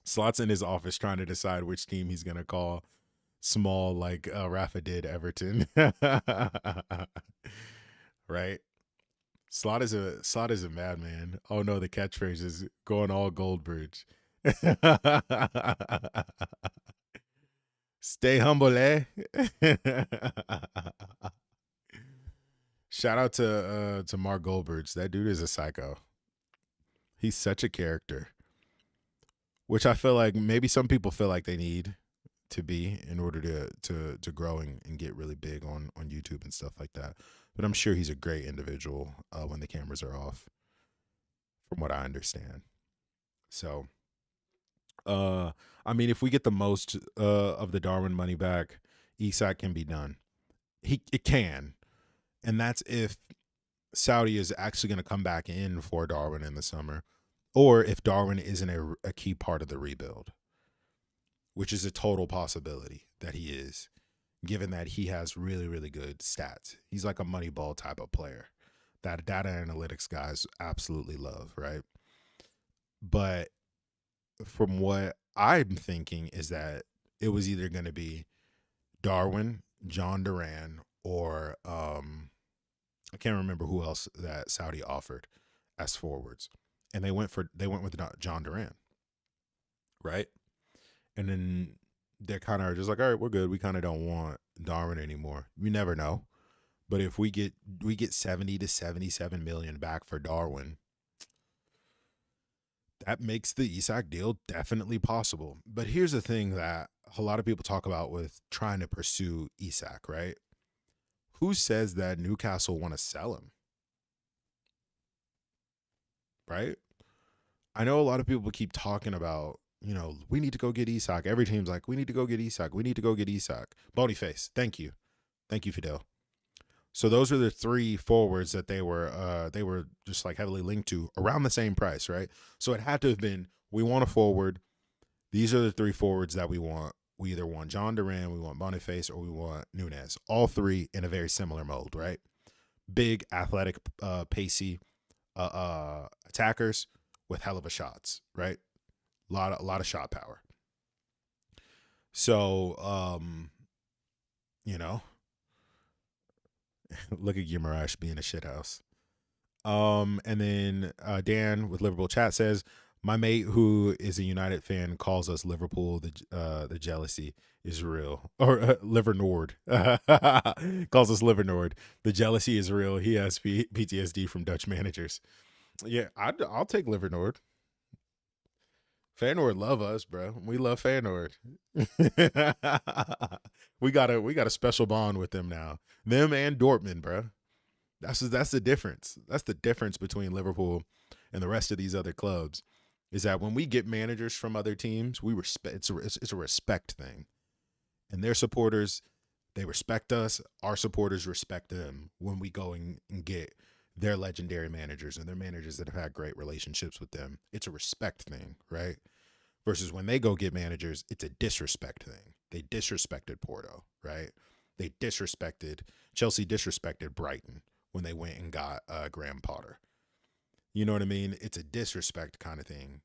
S1: Slot's in his office trying to decide which team he's gonna call small, like Rafa did Everton. Right? Slot is a madman. Oh no, the catchphrase is going all Goldbridge. Stay humble, eh? Shout out to Mark Goldbridge. That dude is a psycho. He's such a character, which I feel like maybe some people feel like they need to be in order to grow and get really big on YouTube and stuff like that. But I'm sure he's a great individual when the cameras are off, from what I understand. So, I mean, if we get the most of the Darwin money back, Isak can be done. It can, and that's if Saudi is actually going to come back in for Darwin in the summer, or if Darwin isn't a key part of the rebuild, which is a total possibility that he is, given that he has really, really good stats. He's like a Moneyball type of player that data analytics guys absolutely love, right? But from what I'm thinking is that it was either going to be Darwin, John Duran, or I can't remember who else that Saudi offered as forwards, and they went with John Duran, right? And then they kind of just like, all right, we're good. We kind of don't want Darwin anymore. You never know, but if we get 70 to 77 million back for Darwin, that makes the Isak deal definitely possible. But here's the thing that a lot of people talk about with trying to pursue Isak, right? Who says that Newcastle want to sell him? Right? I know a lot of people keep talking about, we need to go get Isak. Every team's like, we need to go get Isak. We need to go get Isak. Bonyface, thank you. Thank you, Fidel. So those are the three forwards that they were just like heavily linked to around the same price, right? So it had to have been, we want a forward. These are the three forwards that we want. We either want John Duran, we want Boniface, or we want Nunez. All three in a very similar mold, right? Big, athletic, pacey attackers with hell of a shots, right? A lot of shot power. So, look at Guimaraes being a shithouse. And then Dan with Liverpool chat says, my mate who is a United fan calls us Liverpool. The jealousy is real. Or Liver Nord calls us Liver Nord. The jealousy is real. He has PTSD from Dutch managers. Yeah, I'll take Liver Nord. Feyenoord love us, bro. We love Feyenoord. we got a special bond with them now. Them and Dortmund, bro. That's the difference. That's the difference between Liverpool and the rest of these other clubs. Is that when we get managers from other teams, we respect. It's a respect thing, and their supporters, they respect us. Our supporters respect them when we go and get their legendary managers and their managers that have had great relationships with them. It's a respect thing, right? Versus when they go get managers, it's a disrespect thing. They disrespected Porto, right? Chelsea disrespected Brighton when they went and got Graham Potter. You know what I mean? It's a disrespect kind of thing.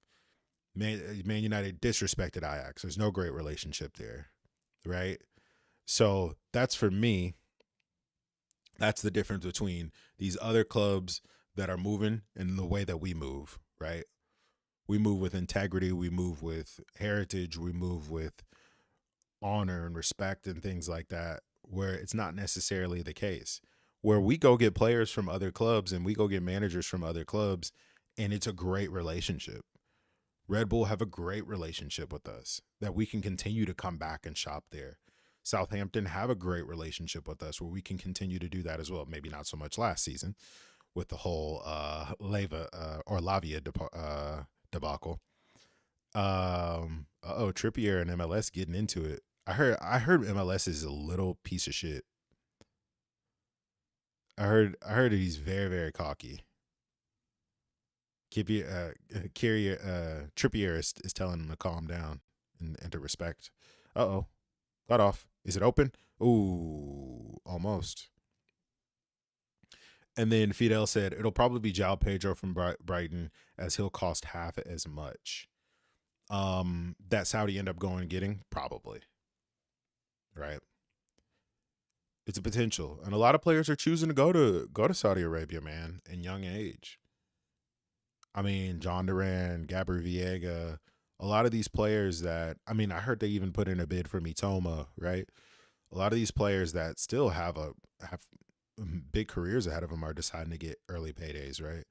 S1: Man United disrespected Ajax. There's no great relationship there, right? So that's, for me, that's the difference between these other clubs that are moving and the way that we move, right? We move with integrity. We move with heritage. We move with honor and respect and things like that, where it's not necessarily the case. Where we go get players from other clubs and we go get managers from other clubs, and it's a great relationship. Red Bull have a great relationship with us that we can continue to come back and shop there. Southampton have a great relationship with us where we can continue to do that as well. Maybe not so much last season with the whole Lavia debacle. Trippier and MLS getting into it. I heard MLS is a little piece of shit. I heard he's very, very cocky. Trippier is telling him to calm down and to respect. Got off. Is it open? Ooh, almost. And then Fidel said, it'll probably be João Pedro from Brighton, as he'll cost half as much. that Saudi end up going and getting? Probably, right? It's a potential. And a lot of players are choosing to go to Saudi Arabia, man, in young age. I mean, John Duran, Gabriel Viega, a lot of these players that, I mean, I heard they even put in a bid for Mitoma, right? A lot of these players that still have big careers ahead of them are deciding to get early paydays, right?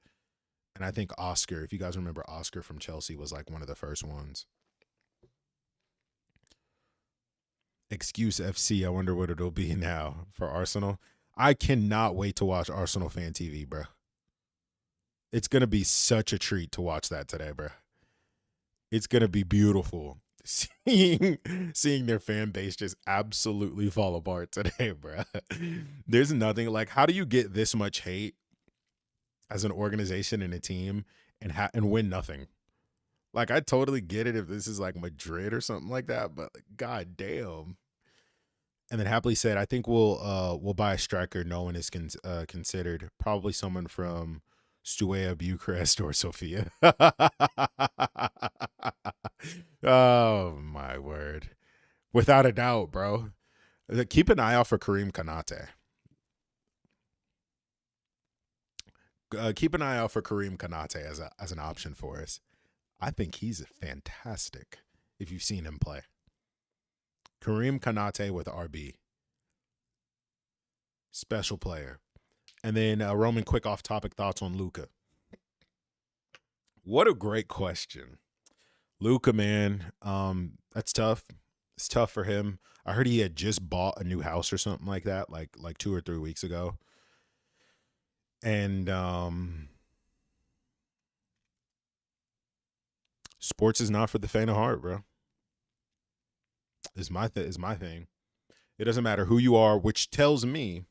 S1: And I think Oscar, if you guys remember, Oscar from Chelsea was like one of the first ones. Excuse FC. I wonder what it'll be now for Arsenal. I cannot wait to watch Arsenal Fan TV, bro. It's gonna be such a treat to watch that today, bro. It's gonna be beautiful seeing their fan base just absolutely fall apart today, bro. There's nothing like, how do you get this much hate as an organization and a team and win nothing? Like, I totally get it if this is like Madrid or something like that, but like, god damn. And then happily said, I think we'll buy a striker no one is considered. Probably someone from Steaua Bucharest or Sofia. Oh my word. Without a doubt, bro. Keep an eye out for Karim Kanate. Keep an eye out for Karim Kanate as an option for us. I think he's fantastic if you've seen him play. Karim Kanate with RB. Special player. And then Roman, quick off-topic thoughts on Luka. What a great question. Luka, man, that's tough. It's tough for him. I heard he had just bought a new house or something like that, like 2 or 3 weeks ago. And sports is not for the faint of heart, bro. Is my thing. It doesn't matter who you are, which tells me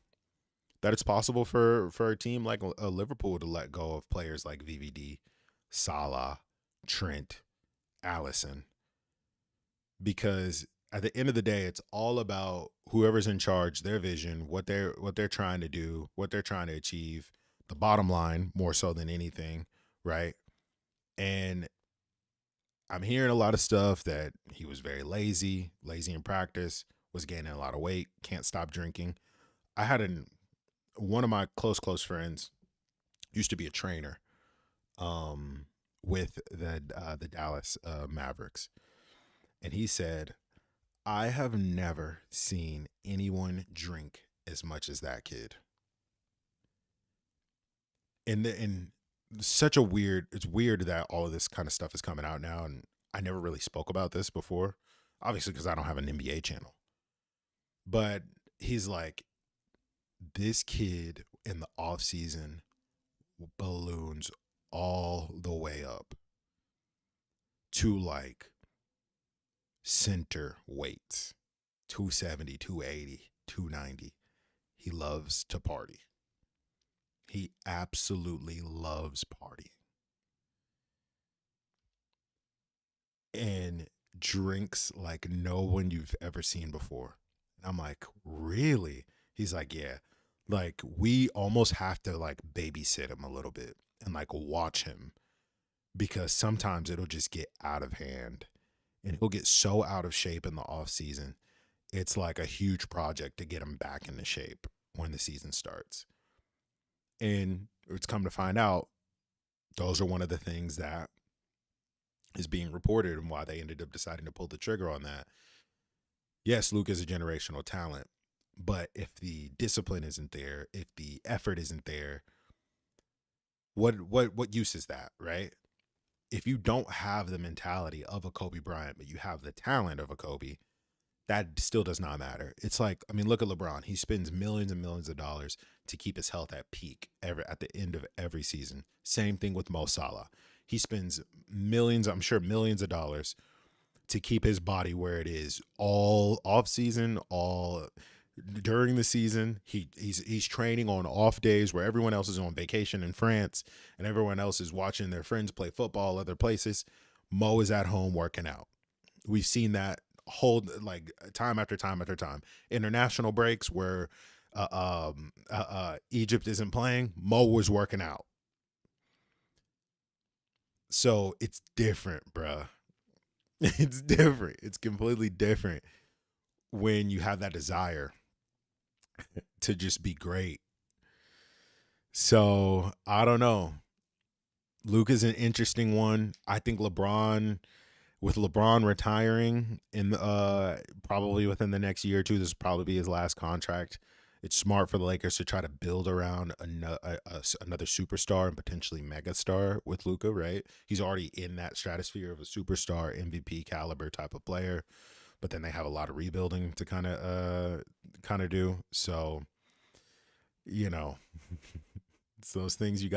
S1: that it's possible for a team like Liverpool to let go of players like VVD, Salah, Trent, Allison, because at the end of the day, it's all about whoever's in charge, their vision, what they're trying to do, what they're trying to achieve, the bottom line more so than anything, right? And I'm hearing a lot of stuff that he was very lazy in practice, was gaining a lot of weight, can't stop drinking. I had one of my close friends used to be a trainer with the Dallas Mavericks. And he said, I have never seen anyone drink as much as that kid. And such a weird, it's weird that all of this kind of stuff is coming out now. And I never really spoke about this before, obviously, because I don't have an NBA channel. But he's like, this kid in the off season balloons all the way up to like center weights, 270, 280, 290. He loves to party. He absolutely loves partying. And drinks like no one you've ever seen before. And I'm like, really? He's like, yeah. Like, we almost have to like babysit him a little bit and like watch him, because sometimes it'll just get out of hand and he'll get so out of shape in the off season. It's like a huge project to get him back into shape when the season starts. And it's come to find out those are one of the things that is being reported and why they ended up deciding to pull the trigger on that. Yes, Luke is a generational talent, but if the discipline isn't there, if the effort isn't there, what use is that, right? If you don't have the mentality of a Kobe Bryant, but you have the talent of a Kobe, that still does not matter. It's like, I mean, look at LeBron. He spends millions and millions of dollars to keep his health at peak at the end of every season. Same thing with Mo Salah. He spends millions, I'm sure millions of dollars to keep his body where it is all off season, all during the season. He's training on off days where everyone else is on vacation in France and everyone else is watching their friends play football other places. Mo is at home working out. We've seen that hold like time after time after time. International breaks where Egypt isn't playing, Mo was working out. So it's different, bruh. It's different. It's completely different when you have that desire to just be great. So I don't know. Luka's an interesting one. I think with LeBron retiring in probably within the next year or two, this will probably be his last contract. It's smart for the Lakers to try to build around another superstar and potentially megastar with Luka, right? He's already in that stratosphere of a superstar MVP caliber type of player, but then they have a lot of rebuilding to kind of do. So, you know, it's those things you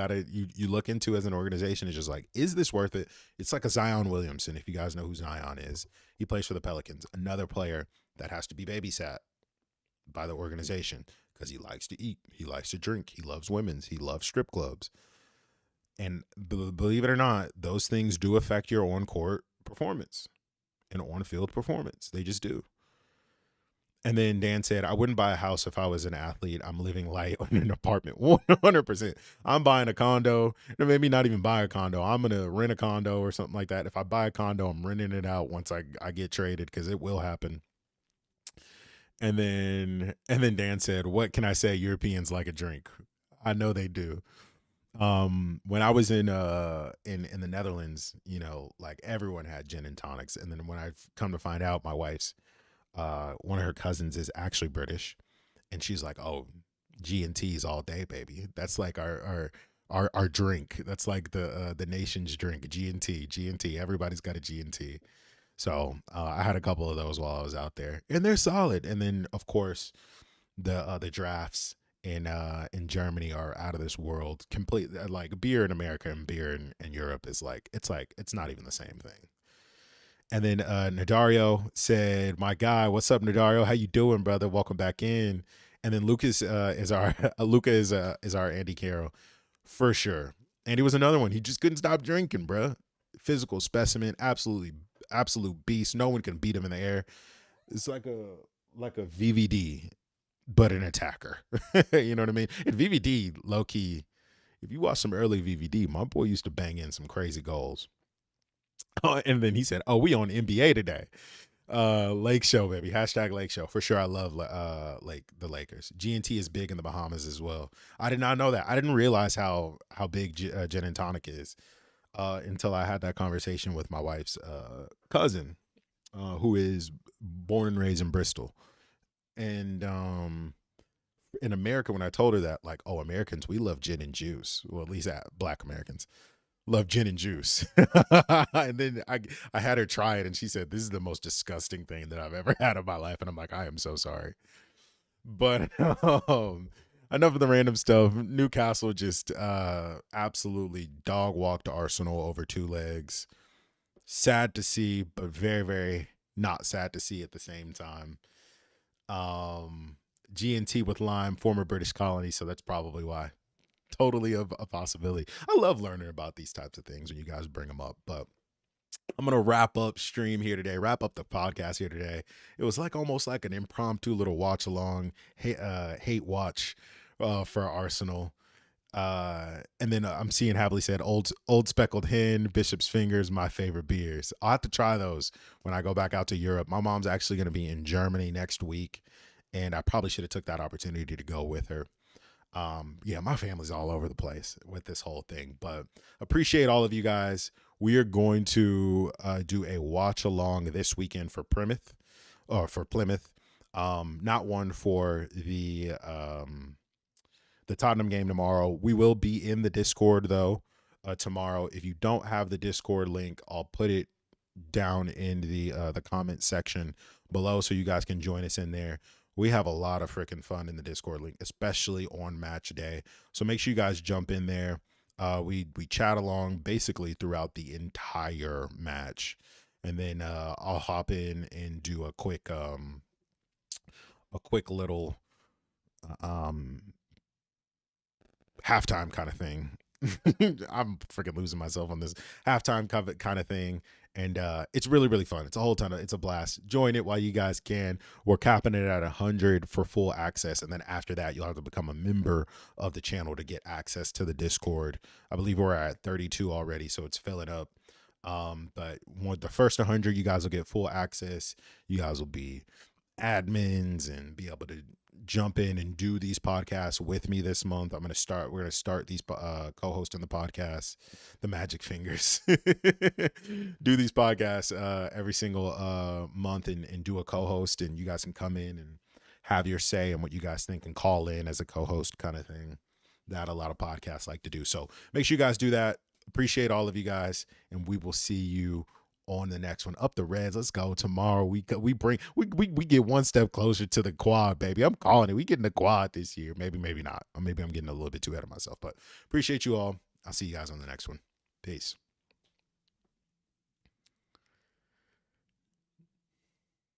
S1: look into as an organization. It's just like, is this worth it? It's like a Zion Williamson. If you guys know who Zion is, he plays for the Pelicans, another player that has to be babysat by the organization because he likes to eat, he likes to drink, he loves women's, he loves strip clubs. And believe it or not, those things do affect your on-court performance and on-field performance. They just do. And then Dan said, I wouldn't buy a house if I was an athlete. I'm living light on an apartment. 100%. I'm buying a condo. Or maybe not even buy a condo. I'm going to rent a condo or something like that. If I buy a condo, I'm renting it out once I get traded because it will happen. And then Dan said, what can I say? Europeans like a drink. I know they do. When I was in the Netherlands, like everyone had gin and tonics. And then when I've come to find out, my wife's one of her cousins is actually British, and she's like, oh, G&T's all day, baby. That's like our drink. That's like the nation's drink. G&T. Everybody's got a G&T. So I had a couple of those while I was out there, and they're solid. And then of course the drafts in Germany are out of this world. Complete, like beer in America and beer in Europe is it's not even the same thing. And then Nadario said, my guy, what's up, Nadario? How you doing, brother? Welcome back in. And then Lucas is our Luca is our Andy Carroll for sure. Andy was another one. He just couldn't stop drinking, bro. Physical specimen, absolute beast. No one can beat him in the air. It's like a VVD, but an attacker. You know what I mean? And VVD, low key, if you watch some early VVD, my boy used to bang in some crazy goals. Oh, and then he said, oh, we on NBA today. Lake Show, baby. Hashtag Lake Show. For sure, I love the Lakers. G&T is big in the Bahamas as well. I did not know that. I didn't realize how big gin and tonic is until I had that conversation with my wife's cousin, who is born and raised in Bristol. And in America, when I told her that, like, oh, Americans, we love gin and juice. Well, at least Black Americans love gin and juice. And then I had her try it, and she said, this is the most disgusting thing that I've ever had in my life. And I'm like, I am so sorry. But enough of the random stuff. Newcastle just absolutely dog walked Arsenal over two legs. Sad to see, but very, very not sad to see at the same time. G&T with lime, former British colony, so that's probably why. Totally a possibility. I love learning about these types of things when you guys bring them up. But I'm going to wrap up the podcast here today. It was almost like an impromptu little watch along, hate watch for Arsenal. And then I'm seeing Happily said old Speckled Hen, Bishop's Fingers, my favorite beers. I'll have to try those when I go back out to Europe. My mom's actually going to be in Germany next week, and I probably should have took that opportunity to go with her. Yeah, my family's all over the place with this whole thing, but appreciate all of you guys. We are going to do a watch along this weekend for Plymouth. Not one for the Tottenham game tomorrow. We will be in the Discord though tomorrow. If you don't have the Discord link, I'll put it down in the comment section below so you guys can join us in there. We have a lot of freaking fun in the Discord link, especially on match day. So make sure you guys jump in there. We chat along basically throughout the entire match, and then I'll hop in and do a quick little halftime kind of thing. I'm freaking losing myself on this halftime kind of thing. And it's really, really fun. It's a blast. Join it while you guys can. We're capping it at 100 for full access. And then after that, you'll have to become a member of the channel to get access to the Discord. I believe we're at 32 already, so it's filling up. But the first 100, you guys will get full access. You guys will be admins and be able to jump in and do these podcasts with me this month. We're going to start these co-hosting the podcast, the magic fingers, do these podcasts every single month and do a co-host, and you guys can come in and have your say and what you guys think and call in as a co-host kind of thing that a lot of podcasts like to do. So make sure you guys do that. Appreciate all of you guys, and we will see you on the next one. Up the Reds. Let's go. Tomorrow we get one step closer to the quad, baby. I'm calling it. We getting the quad this year. Maybe not. Or maybe I'm getting a little bit too ahead of myself, but appreciate you all. I'll see you guys on the next one. Peace.